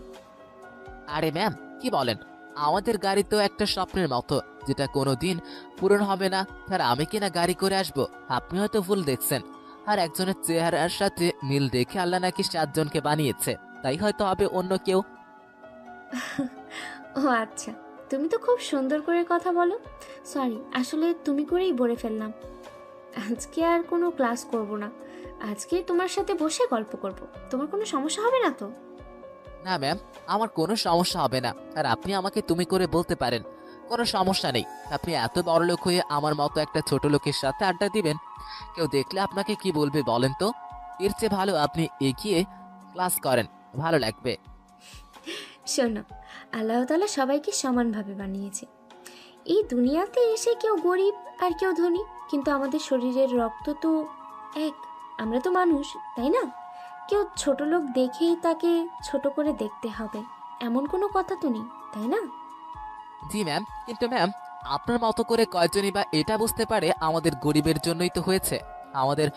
আরে ম্যাম, কি বলেন? আমাদের গাড়ি তো একটা স্বপ্নের মতো, যেটা কোনোদিন পূরণ হবে না। আর আমি কিনা গাড়ি করে আসবো? আপনি হয়তো ভুল দেখছেন। আর একজনের চেহারার সাথে মিল দেখে আল্লাহ নাকি 7 জনকে বানিয়েছে, তাই হয়তো হবে অন্য কেউ। ও আচ্ছা, তুমি তো খুব সুন্দর করে কথা বলো। সরি, আসলে তুমি করেই বলে ফেললাম। আজকে আর কোনো ক্লাস করব না, আজকে তোমার সাথে বসে গল্প করব। তোমার কোনো সমস্যা হবে না তো? না ম্যাম, আমার কোনো সমস্যা হবে না। আর আপনি আমাকে তুমি করে বলতে পারেন, কোনো সমস্যা নেই। আপনি এত বড় লোক হয়ে আমার মতো একটা ছোট লোকের সাথে আড্ডা দিবেন, কেউ দেখলে আপনাকে কি বলবে বলেন তো? এর চেয়ে ভালো আপনি এগিয়ে ক্লাস করেন, ভালো লাগবে। শোনো, আল্লাহ তাআলা সবাইকে সমানভাবে বানিয়েছে। এই দুনিয়াতে এসে কেউ গরিব আর কেউ ধনী, কিন্তু আমাদের শরীরের রক্ত তো এক। আমরা তো মানুষ, তাই না? কেউ ছোট লোক দেখেই তাকে ছোট করে দেখতে হবে এমন কোনো কথা তো নেই, তাই না? জি ম্যাম, কিন্তু ম্যাম আপনার মতো করে কয়জনই বা এটা বুঝতে পারে আমাদের গরিবের জন্যই তো হয়েছে, আমাদের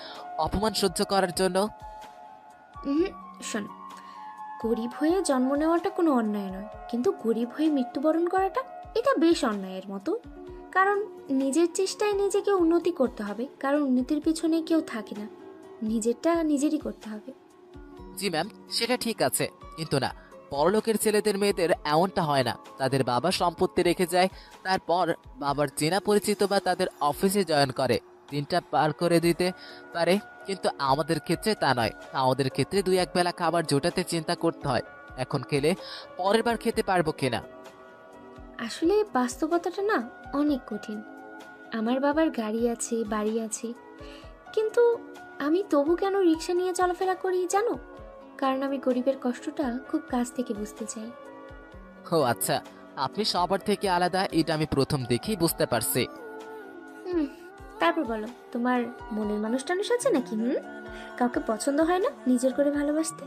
অপমান সহ্য করার জন্য? শোনো, গরিব হয়ে জন্ম নেওয়াটা কোনো অন্যায় নয়, কিন্তু গরিব হয়ে মৃত্যুবরণ করাটা এটা বেশ অন্যায়ের মতো। কারণ নিজের চেষ্টায় নিজেকে উন্নতি করতে হবে, কারণ উন্নতির পিছনে কেউ থাকে না, নিজেরটা নিজেরই করতে হবে। জি ম্যাম, সেটা ঠিক আছে, কিন্তু না, বড়লোকের ছেলেদের মেয়েদের এমনটা হয় না। তাদের বাবা সম্পত্তি রেখে যায়, তারপর বাবার চেনা পরিচিত বা তাদের অফিসে জয়েন করে, দিনটা পার করে দিতে পারে। কিন্তু আমাদের ক্ষেত্রে তা নয়। আমাদের ক্ষেত্রে 2-1 বেলা খাবার জোটাতে চিন্তা করতে হয়, এখন খেলে পরের বার খেতে পারবো কিনা। আসলে বাস্তবতাটা না অনেক কঠিন। আমার বাবার গাড়ি আছে, বাড়ি আছে, কিন্তু আমি তবু কেন রিক্সা নিয়ে চলাফেরা করি জানো? কারণ আমি গরিবের কষ্টটা খুব কাছ থেকে বুঝতে চাই। ও আচ্ছা, আপনি সবার থেকে আলাদা, এটা আমি প্রথম দেখেই বুঝতে পারছি। তারপর বলো, তোমার মনের মানুষ টানুষ আছে নাকি? কাউকে পছন্দ হয় না নিজের করে ভালোবাসতে?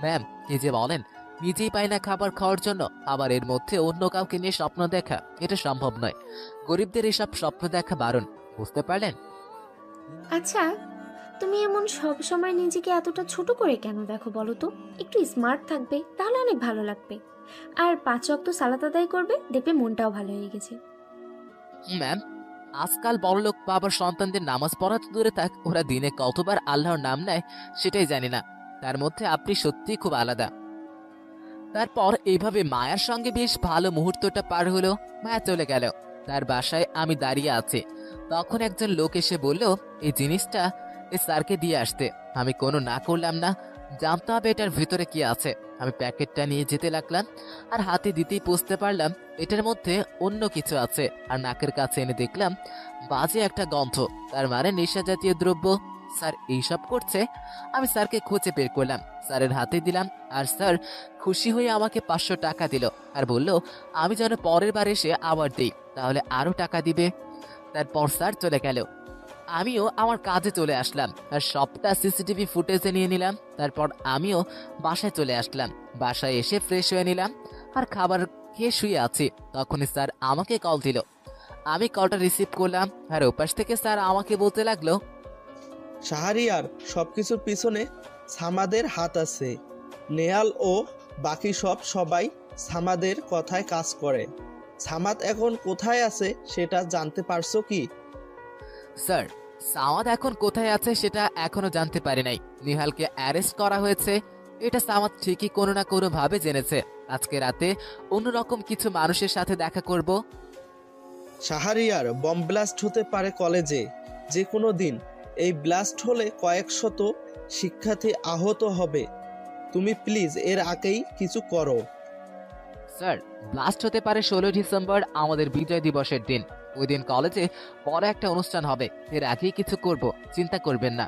ম্যাম, কি যে বলেন, নিজেই পাই না খাবার খাওয়ার জন্য, আবার এর মধ্যে অন্য কাউকে নিয়ে স্বপ্ন দেখা, এটা সম্ভব নয়। গরিবদের এসব স্বপ্ন দেখা বারণ, বুঝতে পারলেন? আচ্ছা, তুমি এমন সব সময় নিজেকে এতটা ছোট করে কেন দেখো বলো তো? একটু স্মার্ট থাকবে, তাহলে অনেক ভালো লাগবে। আর 5 ওয়াক্ত সালাত আদায় করবে, দেখবে মনটাও ভালো হয়ে গেছে। ম্যাম, আজকাল বড়লোক বাবার সন্তানদের নামাজ পড়া তো দূরে থাক, ওরা দিনে কতবার আল্লাহর নাম নেয় সেটাই জানি না। তার মধ্যে আপনি সত্যিই খুব আলাদা। তারপর এইভাবে মায়ার সঙ্গে বেশ ভালো মুহূর্তটা পার হলো। মায়া চলে গেল। তার বাসায় আমি দাঁড়িয়ে আছি, তখন একজন লোক এসে বলল এই জিনিসটা এই স্যারকে দিয়ে আসতে। আমি কোনো না করলাম না, জানতে হবে এটার ভিতরে কি আছে। আমি প্যাকেটটা নিয়ে যেতে লাগলাম, আর হাতে দিতেই বুঝতে পারলাম এটার মধ্যে অন্য কিছু আছে। আর নাকের কাছে এনে দেখলাম বাজে একটা গন্ধ, তার মানে নেশা জাতীয় দ্রব্য। স্যার এইসব করছে। আমি স্যারকে খুঁজে বের করলাম, স্যারের হাতে দিলাম, আর স্যার খুশি হয়ে আমাকে 500 টাকা দিল, আর বলল আমি যেন পরের বার এসে আবার দিই, তাহলে আরো টাকা দিবে। তারপর স্যার চলে গেল। আমিও আমার কাজে চলে আসলাম, আর সবটা সিসিটিভি ফুটেজে নিয়ে নিলাম। তারপর আমিও বাসায় চলে আসলাম। বাসায় এসে ফ্রেশ হয়ে নিলাম, আর খাবার খেয়ে শুয়ে আছি। তখনই স্যার আমাকে কল দিল। আমি কলটা রিসিভ করলাম, আর ওপাশ থেকে স্যার আমাকে বলতে লাগলো, শাহরিয়ার, সবকিছুর পিছনে সামাদের হাত আছে। নেহাল ও বাকি সবাই সামাদের কথায় কাজ করে। সামাদ এখন কোথায় আছে সেটা জানতে পারছো কি? স্যার, সামাদ এখন কোথায় আছে সেটা এখনো জানতে পারি নাই। নিহালকে অ্যারেস্ট করা হয়েছে, এটা সামাদ ঠিকই কোনো না কোনো ভাবে জেনেছে। আজকে রাতে অন্যরকম কিছু মানুষের সাথে দেখা করব। শাহরিয়ার, বম ব্লাস্ট হতে পারে কলেজে যে কোনো দিন। এই ব্লাস্ট হলে কয়েক শত শিক্ষার্থী আহত হবে। তুমি প্লিজ এর আগেই কিছু করো। স্যার, ব্লাস্ট হতে পারে 16 ডিসেম্বর, আমাদের বিজয় দিবসের দিন। ওই দিন কলেজে বড় একটা অনুষ্ঠান হবে, এর আগেই কিছু করব, চিন্তা করবেন না।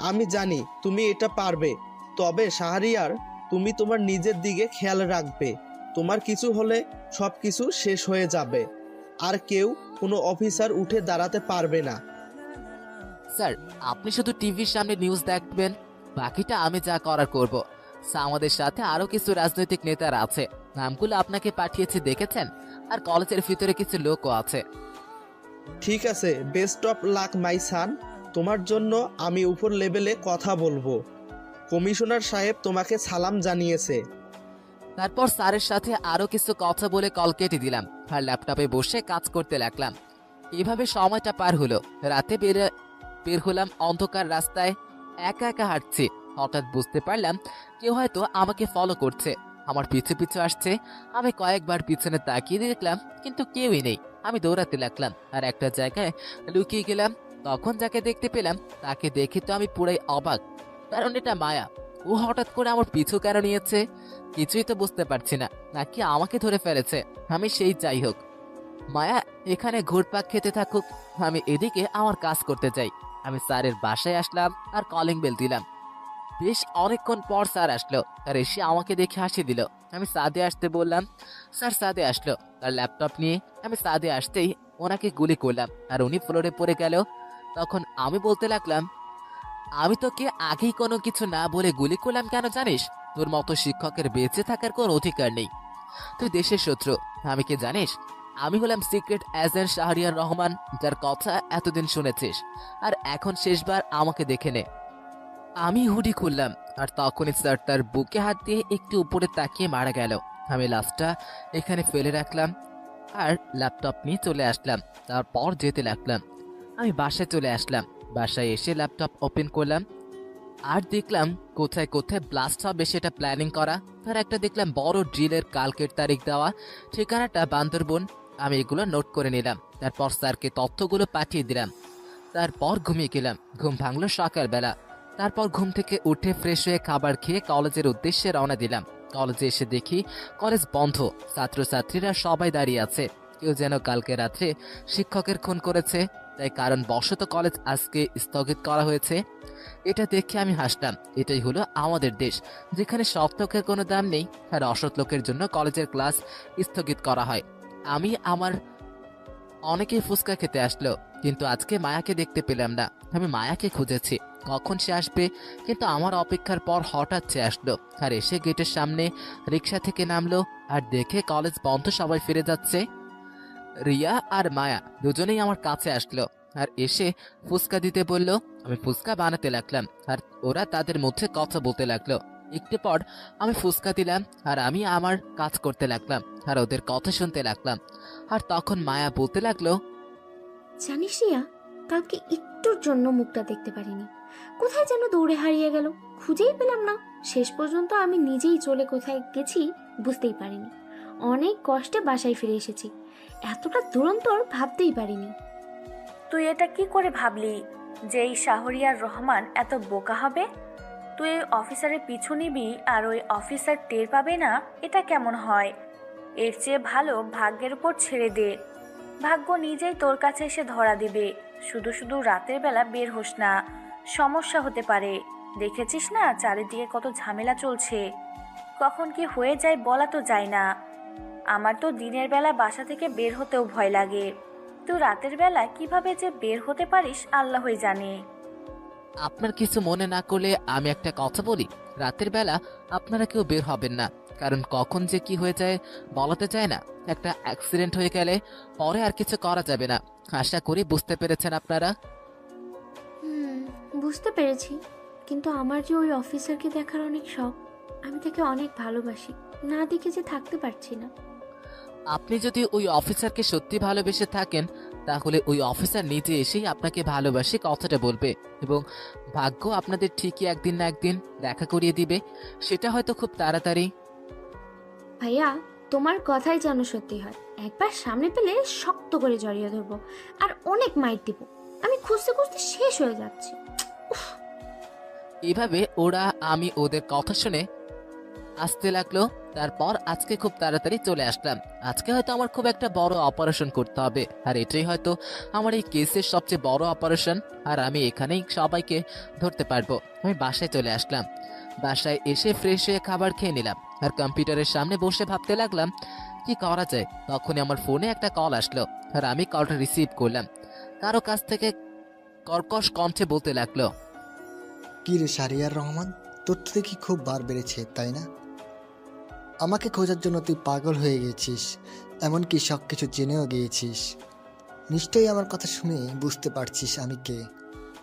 আমি জানি তুমি এটা পারবে। তবে শাহরিয়ার, তুমি তোমার নিজের দিকে খেয়াল রাখবে। তোমার কিছু হলে সবকিছু শেষ হয়ে যাবে, আর কেউ কোনো অফিসার উঠে দাঁড়াতে পারবে না। স্যার, আপনি শুধু টিভির সামনে নিউজ দেখবেন, বাকিটা আমি যা করার করব। আমাদের সাথে আরো কিছু রাজনৈতিক নেতারা আছে, নামগুলো আপনাকে পাঠিয়েছি, দেখেছেন? আর কলেজের ভিতরে কিছু লোকও আছে। ঠিক আছে, বেস্ট অফ লাক মাই সান। তোমার জন্য আমি উপর লেভেলে কথা বলবো। কমিশনার সাহেব তোমাকে সালাম জানিয়েছে। তারপর স্যারের সাথে আরো কিছু কথা বলে কল কেটে দিলাম, আর ল্যাপটপে বসে কাজ করতে লাগলাম। এভাবে সময়টা পার হলো। রাতে বের হলাম অন্ধকার রাস্তায়, একা একা হাঁটছি। হঠাৎ বুঝতে পারলাম কেউ হয়তো আমাকে ফলো করছে, আমার পিছু পিছু আসছে। আমি কয়েকবার পিছনে তাকিয়ে দেখলাম, কিন্তু কেউই নেই। আমি দৌড়াতে লাগলাম, আর একটা জায়গায় লুকিয়ে গেলাম। তখন যাকে দেখতে পেলাম তাকে দেখে তো আমি পুরাই অবাক, কারণ এটা মায়া। ও হঠাৎ করে আমার পিছু কেন নিয়েছে কিছুই তো বুঝতে পারছি না, নাকি আমাকে ধরে ফেলেছে। আমি সেই যাই হোক, মায়া এখানে ঘুরপাক খেতে থাকুক, আমি এদিকে আমার কাজ করতে যাই। আমি স্যারের বাসায় আসলাম, আর কলিং বেল দিলাম। বেশ অনেকক্ষণ পর স্যার আসলো, আর এসে আমাকে দেখে হাসি দিল। আমি সাদে আসতে বললাম, স্যার সাদে আসলো তার ল্যাপটপ নিয়ে। আমি সাদে আসতেই ওনাকে গুলি করলাম, আর উনি ফ্লোরে পড়ে গেল। তখন আমি বলতে লাগলাম, আমি তোকে আগেই কোনো কিছু না বলে গুলি করলাম কেন জানিস? তোর মতো শিক্ষকের বেঁচে থাকার কোনো অধিকার নেই, তুই দেশের শত্রু। আমি কি জানিস? আমি হলাম সিক্রেট এজেন্ট শাহরিয়ার রহমান, যার কথা এতদিন শুনেছিস। আর এখন শেষবার আমাকে দেখে নে। আমি হুডি খুললাম, আর তখনই স্যার তার বুকে হাত দিয়ে একটু উপরে তাকিয়ে মারা গেল। আমি লাশটা এখানে ফেলে রাখলাম, আর ল্যাপটপ নিয়ে চলে আসলাম। তারপর যেতে লাগলাম। আমি বাসায় চলে আসলাম। বাসায় এসে ল্যাপটপ ওপেন করলাম, আর দেখলাম কোথায় কোথায় ব্লাস্ট হবে সেটা প্ল্যানিং করা। তার একটা দেখলাম বড় ড্রিলের কালকের তারিখ দেওয়া, ঠিকানাটা বান্দরবন। আমি এগুলো নোট করে নিলাম, তারপর স্যারকে তথ্যগুলো পাঠিয়ে দিলাম। তারপর ঘুমিয়ে গেলাম। ঘুম ভাঙলো সকালবেলা। তারপর ঘুম থেকে উঠে ফ্রেশ হয়ে খাবার খেয়ে কলেজের উদ্দেশ্যে রওনা দিলাম। কলেজে এসে দেখি কলেজ বন্ধ, ছাত্রছাত্রীরা সবাই দাঁড়িয়ে আছে। কেউ যেন কালকে রাত্রে শিক্ষকের খুন করেছে, তাই কারণ বশত কলেজ আজকে স্থগিত করা হয়েছে। এটা দেখে আমি হাসলাম। এটাই হলো আমাদের দেশ, যেখানে সৎ লোকের কোনো দাম নেই আর অসৎ লোকের জন্য কলেজের ক্লাস স্থগিত করা হয়। আমার অনেকেই ফুচকা খেতে আসলো, কিন্তু আজকে মায়াকে দেখতে পেলাম না। আমি মায়াকে খুঁজেছি, কখন সে আসবে, কিন্তু আমার অপেক্ষার পর হঠাৎ সে আসলো আর এসে গেটের সামনে রিক্সা থেকে নামলো আর দেখে কলেজ বন্ধ, সবাই ফিরে যাচ্ছে। রিয়া আর মায়া দুজনেই আমার কাছে আসলো আর এসে ফুচকা দিতে বলল। আমি ফুচকা বানাতে লাগলাম আর ওরা তাদের মধ্যে কথা বলতে লাগলো। একটু পর আমি ফুচকা দিলাম আর আমি আমার কাজ করতে লাগলাম আর ওদের কথা শুনতে লাগলাম। আর তখন মায়া বলতে লাগলো, জানিস রিয়া, কালকে একটুর জন্য মুখটা দেখতে পারিনি। কোথায় যেন দৌড়ে হারিয়ে গেল, খুঁজেই পেলাম না। শেষ পর্যন্ত আমি নিজেই চলে কোথায় গেছি বুঝতেই পারিনি। অনেক কষ্টে বাসায় ফিরে এসেছি। এতটা দুরন্তর ভাবতেই পারিনি। তুই এটা কি করে ভাবলি যে এই শাহরিয়ার রহমান এত বোকা হবে? তুই ওই অফিসারের পিছু নিবি আর ওই অফিসার টের পাবে না? এটা কেমন হয়? এর চেয়ে ভালো ভাগ্যের উপর ছেড়ে দে। ভাগ্য নিজেই তোর কাছে এসে ধরা দেবে। শুধু শুধু রাতের বেলা বের হোস না, সমস্যা হতে পারে। দেখেছিস না চারিদিকে কত ঝামেলা চলছে, কখন কি হয়ে যায় বলা তো যায় না। আমার তো দিনের বেলা বাসা থেকে বের হতেও ভয় লাগে। তুই রাতের বেলা কিভাবে যে বের হতে পারিস আল্লাহই জানে। আপনার কিছু মনে না করলে আমি একটা কথা বলি। রাতের বেলা আপনারা কেউ বের হবেন না, কারণ কখন যে কি হয়ে যায় বলাতে যায় না। একটা অ্যাক্সিডেন্ট হয়ে গেলে পরে আর কিছু করা যাবে না। আশা করি বুঝতে পেরেছেন আপনারা। বুঝতে পেরেছি, কিন্তু আমার যে ওই অফিসারকে দেখার অনেক শখ। আমি তাকে অনেক ভালোবাসি, না দেখে যে থাকতে পারছি না। আপনি যদি ওই অফিসারকে সত্যি ভালোবেসে থাকেন, তাহলে ওই অফিসার নিজে এসেই আপনাকে ভালোবাসে কথাটা বলবে, এবং ভাগ্য আপনাদের ঠিকই একদিন না একদিন দেখা করিয়ে দিবে। সেটা হয়তো খুব তাড়াতাড়ি। ভাইয়া, তোমার কথাই যেন সত্যি হয়। একবার সামনে পেলে শক্ত করে জড়িয়ে ধরবো আর অনেক মাইর দিব। আমি খুঁজতে খুঁজতে শেষ হয়ে যাচ্ছি। এভাবে আমি ওদের কথা শুনে আসতে লাগলো। তারপর আজকে খুব তাড়াতাড়ি চলে আসলাম। আজকে হয়তো আমার খুব একটা বড় অপারেশন করতে হবে, আর এটাই হয়তো আমার এই কেসের সবচেয়ে বড় অপারেশন। আর আমি এখানেই সবাইকে ধরতে পারবো। আমি বাসায় চলে আসলাম। বাসায় এসে ফ্রেশ হয়ে খাবার খেয়ে নিলাম আর কম্পিউটারের সামনে বসে ভাবতে লাগলাম কি করা যায়। তখনই আমার ফোনে একটা কল আসলো আর আমি কলটা রিসিভ করলাম। কারো কাছ থেকে কর্কশ কণ্ঠে বলতে লাগলো, কি রে শাহরিয়ার রহমান, তোর তো দেখি খুব বার বেড়েছে, তাই না? আমাকে খোঁজার জন্য তুই পাগল হয়ে গেছিস, এমনকি সব কিছু জেনেও গিয়েছিস। নিশ্চয়ই আমার কথা শুনে বুঝতে পারছিস আমি কে।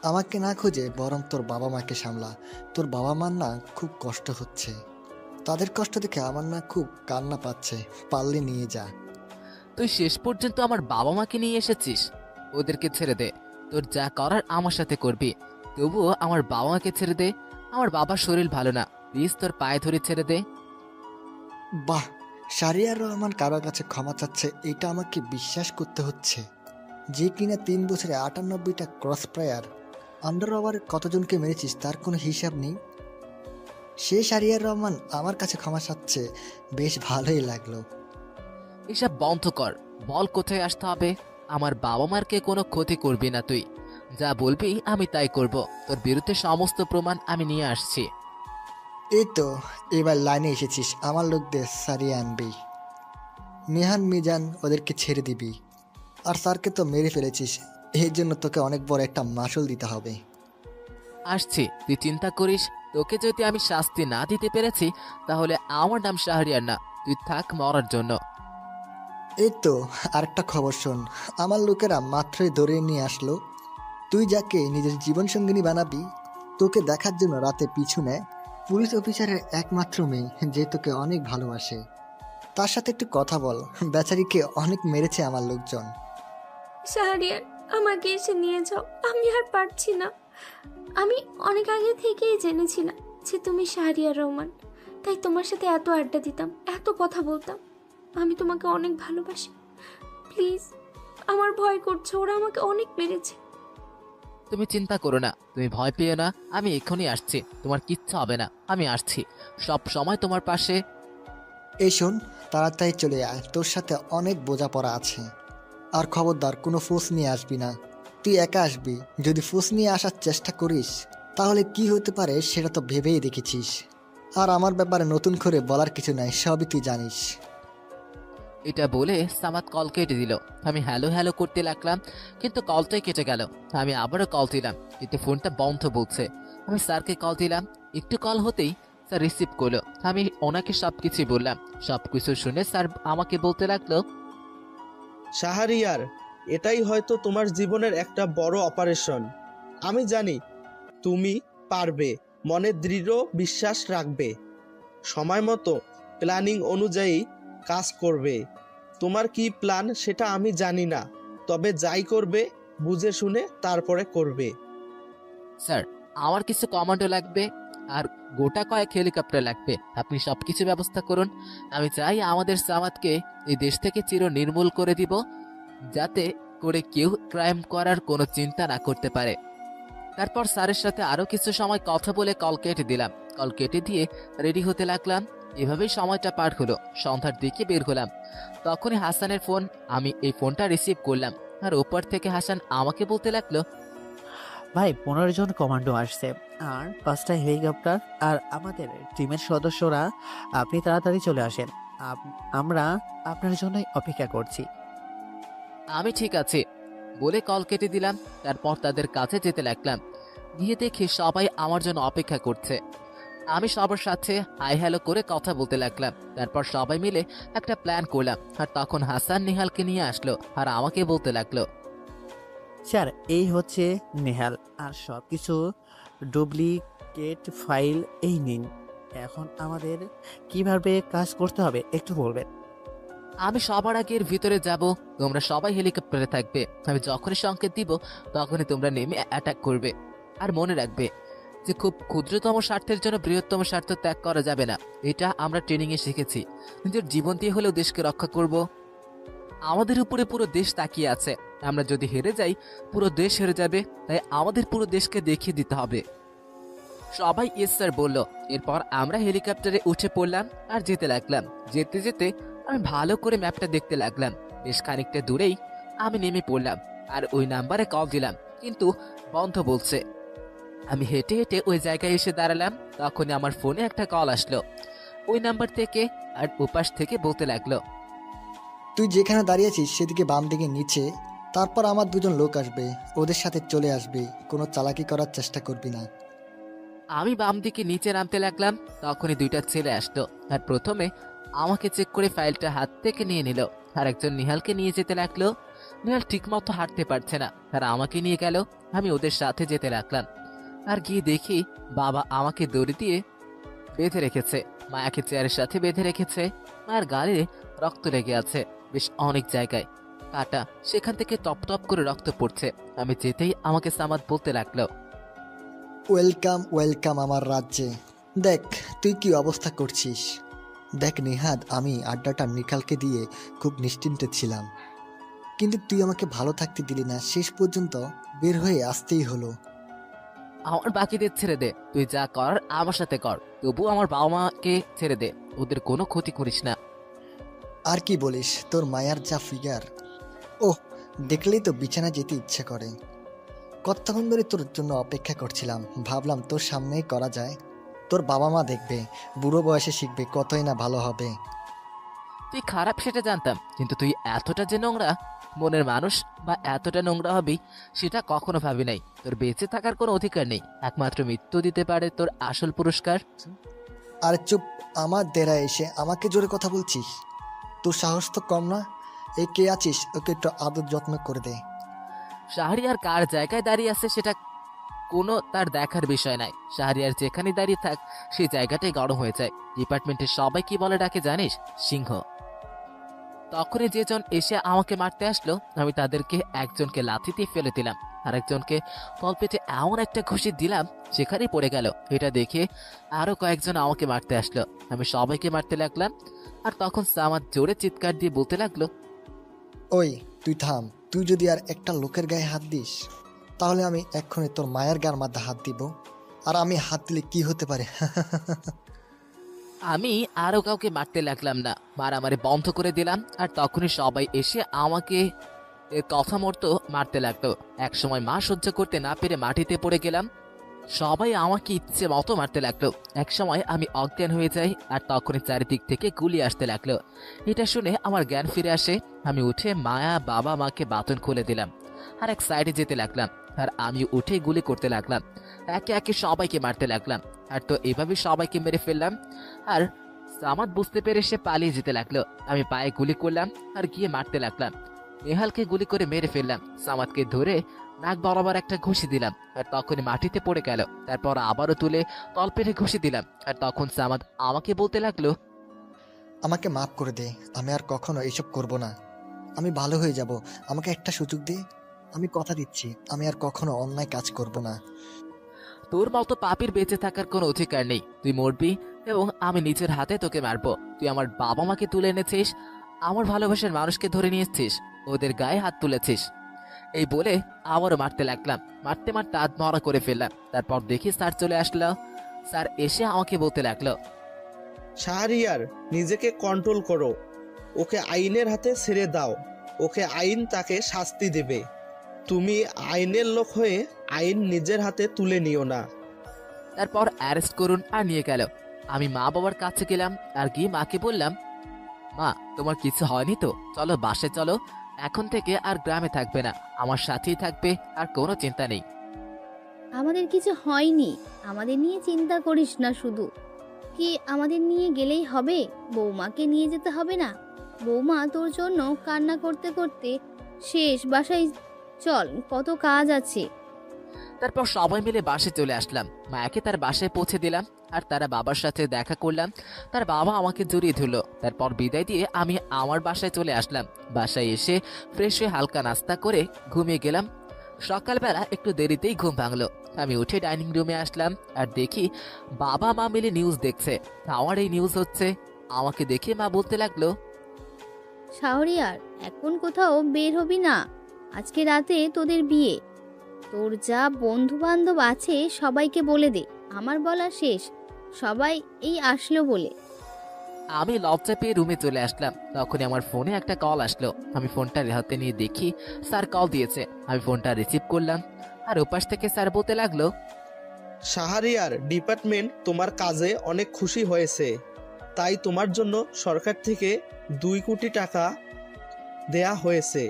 আমাকে না খুঁজে বরং তোর বাবা মাকে সামলা। তোর বাবা মার না খুব কষ্ট হচ্ছে, তাদের কষ্ট দেখে আমার না খুব কান্না পাচ্ছে। পারলে নিয়ে যা। তুই শেষ পর্যন্ত আমার বাবা মাকে নিয়ে এসেছিস। ওদেরকে ছেড়ে দে, তোর যা করার আমার সাথে করবি। তবুও আমার বাবা মাকে ছেড়ে দে। আমার বাবার শরীর ভালো না, প্লিজ তোর পায়ে ধরে ছেড়ে দে। বাহ, শাহরিয়ার রহমান কারো কাছে ক্ষমা চাচ্ছে, এটা আমাকে বিশ্বাস করতে হচ্ছে। যে কিনা 3 বছরে 98টা ক্রস প্রায়ার, আন্ডার ওভারে কতজনকে মেরেছিস তার কোনো হিসাব নেই। সে শাহরিয়ার রহমান আমার কাছে ক্ষমা চাচ্ছে, বেশ ভালোই লাগলো। এসব বন্ধ কর, বল কোথায় আসতে হবে। আমার বাবা মারকে কোনো ক্ষতি করবি না তুই। যা বলবি আমি তাই করব। তোর বিরুদ্ধে সমস্ত প্রমাণ আমি নিয়ে আসছি। এই তো এবার লাইনে এসেছিস, আমার লোকদের সারিয়ে আনবি। নেহান মিজান ওদেরকে ছেড়ে দিবি। আর স্যারকে তো মেরে ফেলেছিস, এর জন্য তোকে অনেক বড় একটা মাসুল দিতে হবে। আসছি, তুই চিন্তা করিস। তোকে যদি আমি শাস্তি না দিতে পেরেছি, তাহলে আমার নাম শাহরিয়ার না, তুই থাক মরার জন্য। এই তো আরেকটা খবর শোন, আমার লোকেরা মাত্রই ধরে নিয়ে আসলো। তুই যাকে নিজের জীবনসঙ্গিনী বানাবি, তোকে দেখার জন্য রাতে পিছু নেয় পুলিশ অফিসারের একমাত্র মেয়ে, যে তোকে অনেক ভালোবাসে। তার সাথে একটু কথা বল, বেচারিকে অনেক মেরেছে আমার লোকজন। শাহরিয়ার, আমাকে এসে নিয়ে যাও, আমি আর পারছি না। আমি অনেক আগে থেকেই জেনেছিলাম যে তুমি শাহরিয়ার রহমান, তাই তোমার সাথে এত আড্ডা দিতাম, এত কথা বলতাম। আমি তোমাকে অনেক ভালোবাসি, প্লিজ। আমার ভয় করছে, ওরা আমাকে অনেক মেরেছে। তুমি চিন্তা করো না, তুমি ভয় পেও না, আমি এক্ষুনি আসছি। তোমার কিচ্ছু হবে না, আমি আসছি সব সময় তোমার পাশে। এই শোন, তাড়াতাড়ি চলে আয়, তোর সাথে অনেক বোঝাপড়া আছে। আর খবরদার কোনো ফোর্স নিয়ে আসবি না। তুই একা আসবি, যদি ফোর্স নিয়ে আসার চেষ্টা করিস তাহলে কি হতে পারে সেটা তো ভেবেই দেখেছিস। আর আমার ব্যাপারে নতুন করে বলার কিছু নাই, সবই তুই জানিস। এটা বলে সামাদ কল কেটে দিল। আমি হ্যালো হ্যালো করতে লাগলাম, কিন্তু কলটাই কেটে গেল। আমি আবারও কল দিলাম, কিন্তু ফোনটা বন্ধ বলছে। আমি স্যারকে কল দিলাম, একটু কল হতেই স্যার রিসিভ করলো। আমি ওনাকে সবকিছু বললাম। সবকিছু শুনে স্যার আমাকে বলতে লাগলো, শাহরিয়ার, এটাই হয়তো তোমার জীবনের একটা বড় অপারেশন। আমি জানি তুমি পারবে, মনে দৃঢ় বিশ্বাস রাখবে, সময় মতো প্ল্যানিং অনুযায়ী কাজ করবে। তোমার কি প্ল্যান সেটা আমি জানি না, তবে যাই করবে বুঝে শুনে তারপরে করবে। স্যার আমার কিছু কমান্ডো লাগবে আর গোটা কয়েক হেলিকপ্টার লাগবে। আপনি সবকিছু ব্যবস্থা করুন। আমি চাই আমাদের সামাদকে এই দেশ থেকে চির নির্মূল করে দিব, যাতে করে কেউ ক্রাইম করার কোনো চিন্তা না করতে পারে। তারপর স্যারের সাথে আরো কিছু সময় কথা বলে কল কেটে দিলাম। কল কেটে দিয়ে রেডি হতে লাগলাম। এভাবেই সময়টা পার হলো। সন্ধ্যার দিকে বের হলাম, তখনই হাসানের ফোন। আমি এই ফোনটা রিসিভ করলাম, আর ওপর থেকে হাসান আমাকে বলতে লাগলো, ভাই 15 জন কমান্ডো আসছে আর 5টা হেলিকপ্টার আর আমাদের টিমের সদস্যরা। আপনি তাড়াতাড়ি চলে আসেন, আমরা আপনার জন্যই অপেক্ষা করছি। আমি ঠিক আছে বলে কল কেটে দিলাম। তারপর তাদের কাছে যেতে লাগলাম। গিয়ে দেখি সবাই আমার জন্য অপেক্ষা করছে। আমি সবার সাথে হাই হ্যালো করে কথা বলতে লাগলাম। তারপর সবাই মিলে একটা প্ল্যান করলাম। আর তখন হাসান নেহালকে নিয়ে আসলো আর আমাকে বলতে লাগলো, স্যার এই হচ্ছে নেহাল, আর সব কিছু ডুপ্লিকেট ফাইল এই নিন। এখন আমাদের কিভাবে কাজ করতে হবে একটু বলবেন? আমি সবার আগে এর ভিতরে যাব, তোমরা সবাই হেলিকপ্টারে থাকবে। আমি যখনই সংকেত দিব তখনই তোমরা নেমে অ্যাটাক করবে। আর মনে রাখবে যে খুব ক্ষুদ্রতম স্বার্থের জন্য বৃহত্তম স্বার্থ ত্যাগ করা যাবে না। এটা আমরা ট্রেনিং এ শিখেছি। নিজের জীবন দিয়ে হলেও দেশকে রক্ষা করব। আমাদের উপরে পুরো দেশ তাকিয়ে আছে। আমরা যদি হেরে যাই পুরো দেশ হেরে যাবে, তাই আমাদের পুরো দেশকে দেখিয়ে দিতে হবে। সবাই ইয়েস স্যার বলল। এরপর আমরা হেলিকপ্টারে উঠে পড়লাম আর যেতে লাগলাম। যেতে যেতে আমি ভালো করে ম্যাপটা দেখতে লাগলাম। বেশ খানিকটা দূরেই আমি নেমে পড়লাম আর ওই নাম্বারে কল দিলাম, কিন্তু বন্ধ বলছে। আমি হেঁটে হেঁটে ওই জায়গায় এসে দাঁড়ালাম। তখনই আমার ফোনে একটা কল আসলো ওই নাম্বার থেকে, আর ওপাশ থেকে বলতে লাগলো, তুই যেখানে দাঁড়িয়েছিস সেদিকে বাম দিকে নিচে, তারপর আমার দুজন লোক আসবে, ওদের সাথে চলে আসবি, কোনো চালাকি করার চেষ্টা করবি না। আমি বাম দিকে নিচে নামতে লাগলাম। তখনই দুইটা ছেলে আসলো আর প্রথমে আমাকে চেক করে ফাইলটা হাত থেকে নিয়ে নিল। আর একজন নিহালকে নিয়ে যেতে লাগলো। নিহাল ঠিক মতো হাঁটতে পারছে না, আর আমাকে নিয়ে গেল। আমি ওদের সাথে যেতে লাগলাম আর গিয়ে দেখি বাবা আমাকে দড়ি দিয়ে বেঁধে রেখেছে, মায়াকে চেয়ারের সাথে বেঁধে রেখেছে। মায়ের গালে রক্ত লেগে আছে, বেশ অনেক জায়গায় কাটা, সেখান থেকে টপ টপ করে রক্ত পড়ছে। আমি যেতেই আমাকে সামাদ বলতে লাগলো, ওয়েলকাম ওয়েলকাম আমার রাজ্যে। দেখ তুই কি অবস্থা করছিস। দেখ নিহাদ, আমি আড্ডাটা নিখালকে দিয়ে খুব নিশ্চিন্তে ছিলাম, কিন্তু তুই আমাকে ভালো থাকতে দিলি না, শেষ পর্যন্ত বের হয়ে আসতেই হলো। আমার বাকিদের ছেড়ে দে, তুই যা করার আমার সাথে কর, তবু আমার বাবা মাকে ছেড়ে দে, ওদের কোনো ক্ষতি করিস না। আর কি বলিস, তোর মায়ার যা ফিগার, ওহ দেখলেই তো বিছানা যেতে ইচ্ছে করে। কতক্ষণ ধরে তোর জন্য অপেক্ষা করছিলাম, ভাবলাম তোর সামনেই করা যায়। তোর বাবা মা দেখবে, বুড়ো বয়সে শিখবে, কতই না ভালো হবে। তুই খারাপ সেটা জানতাম, কিন্তু তুই এতটা যে নোংরা মনের মানুষ বা এতটা নোংরা হবি সেটা কখনো ভাবি নাই। তোর বেঁচে থাকার কোনো অধিকার নেই, একমাত্র মৃত্যু দিতে পারে তোর আসল পুরস্কার। আর চুপ, আমার দেরা এসে আমাকে জোরে কথা বলছিস? তোর সাহস তো কম না। এই কে আছিস, ওকে একটু আদর যত্ন করে দে। শাহরিয়ার কার জায়গায় দাঁড়িয়ে আছে সেটা কোনো তার দেখার বিষয় নাই। শাহরিয়ার যেখানে দাঁড়িয়ে থাক সেই জায়গাটাই গরম হয়ে যায়। ডিপার্টমেন্টের সবাই কি বলে ডাকে জানিস? সিংহ। তখনই যেজন এসে আমাকে মারতে আসলো, আমি তাদেরকে একজনকে লাথি দিয়ে ফেলে দিলাম, আর একজনকে কলপেটে এমন একটা ঘুষি দিলাম সেখানেই পড়ে গেল। এটা দেখে আরো কয়েকজন আমাকে মারতে আসলো, আমি সবাইকে মারতে লাগলাম। আর তখন সামাদ জোরে চিৎকার দিয়ে বলতে লাগলো, ওই তুই থাম, তুই যদি আর একটা লোকের গায়ে হাত দিস তাহলে আমি এক্ষুনি তোর মায়ের গার মধ্যে হাত দিব। আর আমি হাত দিলে কি হতে পারে? আমি আরো কাউকে মারতে লাগলাম না, মারামারি বন্ধ করে দিলাম। আর তখনই সবাই এসে আমাকে কথা মতো মারতে লাগলো। একসময় মা সহ্য করতে না পেরে মাটিতে পড়ে গেলাম। সবাই আমাকে ইচ্ছে মতো মারতে লাগলো। একসময় আমি অজ্ঞান হয়ে যাই, আর তখনই চারিদিক থেকে গুলি আসতে লাগলো। এটা শুনে আমার জ্ঞান ফিরে আসে। আমি উঠে বাবা মাকে বাতন খুলে দিলাম, আর এক সাইডে যেতে লাগলাম। আর আমি উঠে গুলি করতে লাগলাম, একে একে সবাইকে মারতে লাগলাম। আর তো এভাবে সবাইকে মেরে ফেললাম। আর সামাদ বুঝতে পেরে সে পালিয়ে যেতে লাগলো। আমি পায়ে গুলি করলাম আর গিয়ে মারতে লাগলাম। নেহালকে গুলি করে মেরে ফেললাম। সামাদকে ধরে নাক বরাবর একটা ঘুষি দিলাম, আর তখনই মাটিতে পড়ে গেল। তারপর আবারও তুলে তলপেটে ঘুষি দিলাম। আর তখন সামাদ আমাকে বলতে লাগলো, আমাকে মাফ করে দে, আমি আর কখনো এইসব করব না। আমি ভালো হয়ে যাব, আমাকে একটা সুযোগ দে। আমি কথা দিচ্ছি আমি আর কখনো অন্যায় কাজ করব না। তোর মতো পাপীর বেঁচে থাকার কোনো অধিকার নেই। তুই মরবি এবং আমি নিজের হাতে তোকে মারবো। তুই আমার বাবা মাকে তুলে এনেছিস, আমার ভালোবাসার মানুষকে ধরে নিয়ে এসছিস, ওদের গায়ে হাত তুলেছিস। এই বলে আবারও মারতে লাগলাম। মারতে মারতে আধমরা করে ফেললাম। তারপর দেখি স্যার চলে আসলো। স্যার এসে আমাকে বলতে লাগলো, শাহরিয়ার, নিজেকে কন্ট্রোল করো। ওকে আইনের হাতে ছেড়ে দাও। ওকে আইন তাকে শাস্তি দেবে। তুমি আইনের লোক হয়ে আইন নিজের হাতে তুলে নিও না। তারপর অ্যারেস্ট করুন আর নিয়ে গেল। আমি মা বাবার কাছে গেলাম আর গিয়ে মাকে বললাম, মা তোমার কিছু হয়নি তো? চলো বাসে চলো, এখন থেকে আর গ্রামে থাকবে না, আমার সাথেই থাকবে, আর কোনো চিন্তা নেই। আমাদের কিছু হয়নি, আমাদের নিয়ে চিন্তা করিস না। শুধু কি আমাদের নিয়ে গেলেই হবে? বৌমাকে নিয়ে যেতে হবে না? বৌমা তোর জন্য কান্না করতে করতে শেষ। বাসায় চল, কত কাজ আছে। তারপর সবাই মিলে বাসে চলে আসলাম। মায়াকে তার বাসায় পৌঁছে দিলাম, আর তারা বাবার সাথে দেখা করলাম। তার বাবা আমাকে জড়িয়ে ধরলো। তারপর বিদায় দিয়ে আমি আমার বাসায় চলে আসলাম। বাসায় এসে ফ্রেশ হয়ে হালকা নাস্তা করে ঘুমিয়ে গেলাম। সকালবেলা একটু দেরিতেই ঘুম ভাঙলো। আমি উঠে ডাইনিং রুমে আসলাম আর দেখি বাবা মা মিলে নিউজ দেখছে। আমার এই নিউজ হচ্ছে। আমাকে দেখে মা বলতে লাগলো, শাহরিয়ার, এখন কোথাও বের হবি না। আজকে রাতে তোদের বিয়ে। তোর যা বন্ধু বান্ধব আছে সবাইকে বলে দে। আমার বলা শেষ, সবাই এই আসলো বলে। আমি লজ্জা পেয়ে রুমে চলে আসলাম। তখনই আমার ফোনে একটা কল আসলো। আমি ফোনটা হাতে নিয়ে দেখি স্যার কল দিয়েছে। আমি ফোনটা রিসিভ করলাম, আর ওপাশ থেকে স্যার বলতে লাগলো, শাহরিয়ার, ডিপার্টমেন্ট তোমার কাজে অনেক খুশি হয়েছে, তাই তোমার জন্য সরকার থেকে 2 কোটি টাকা দেয়া হয়েছে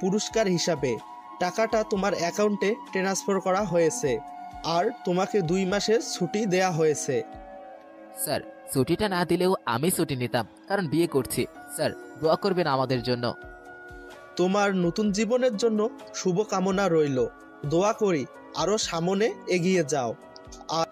পুরস্কার হিসাবে। টাকাটা তোমার অ্যাকাউন্টে ট্রান্সফার করা হয়েছে, আর তোমাকে 2 মাসের ছুটি দেয়া হয়েছে। স্যার ছুটিটা না দিলেও আমি ছুটি নিতাম, কারণ বিয়ে করছি। স্যার দোয়া করবেন আমাদের জন্য। তোমার নতুন জীবনের জন্য শুভকামনা রইল। দোয়া করি আরো সামনে এগিয়ে যাও। আর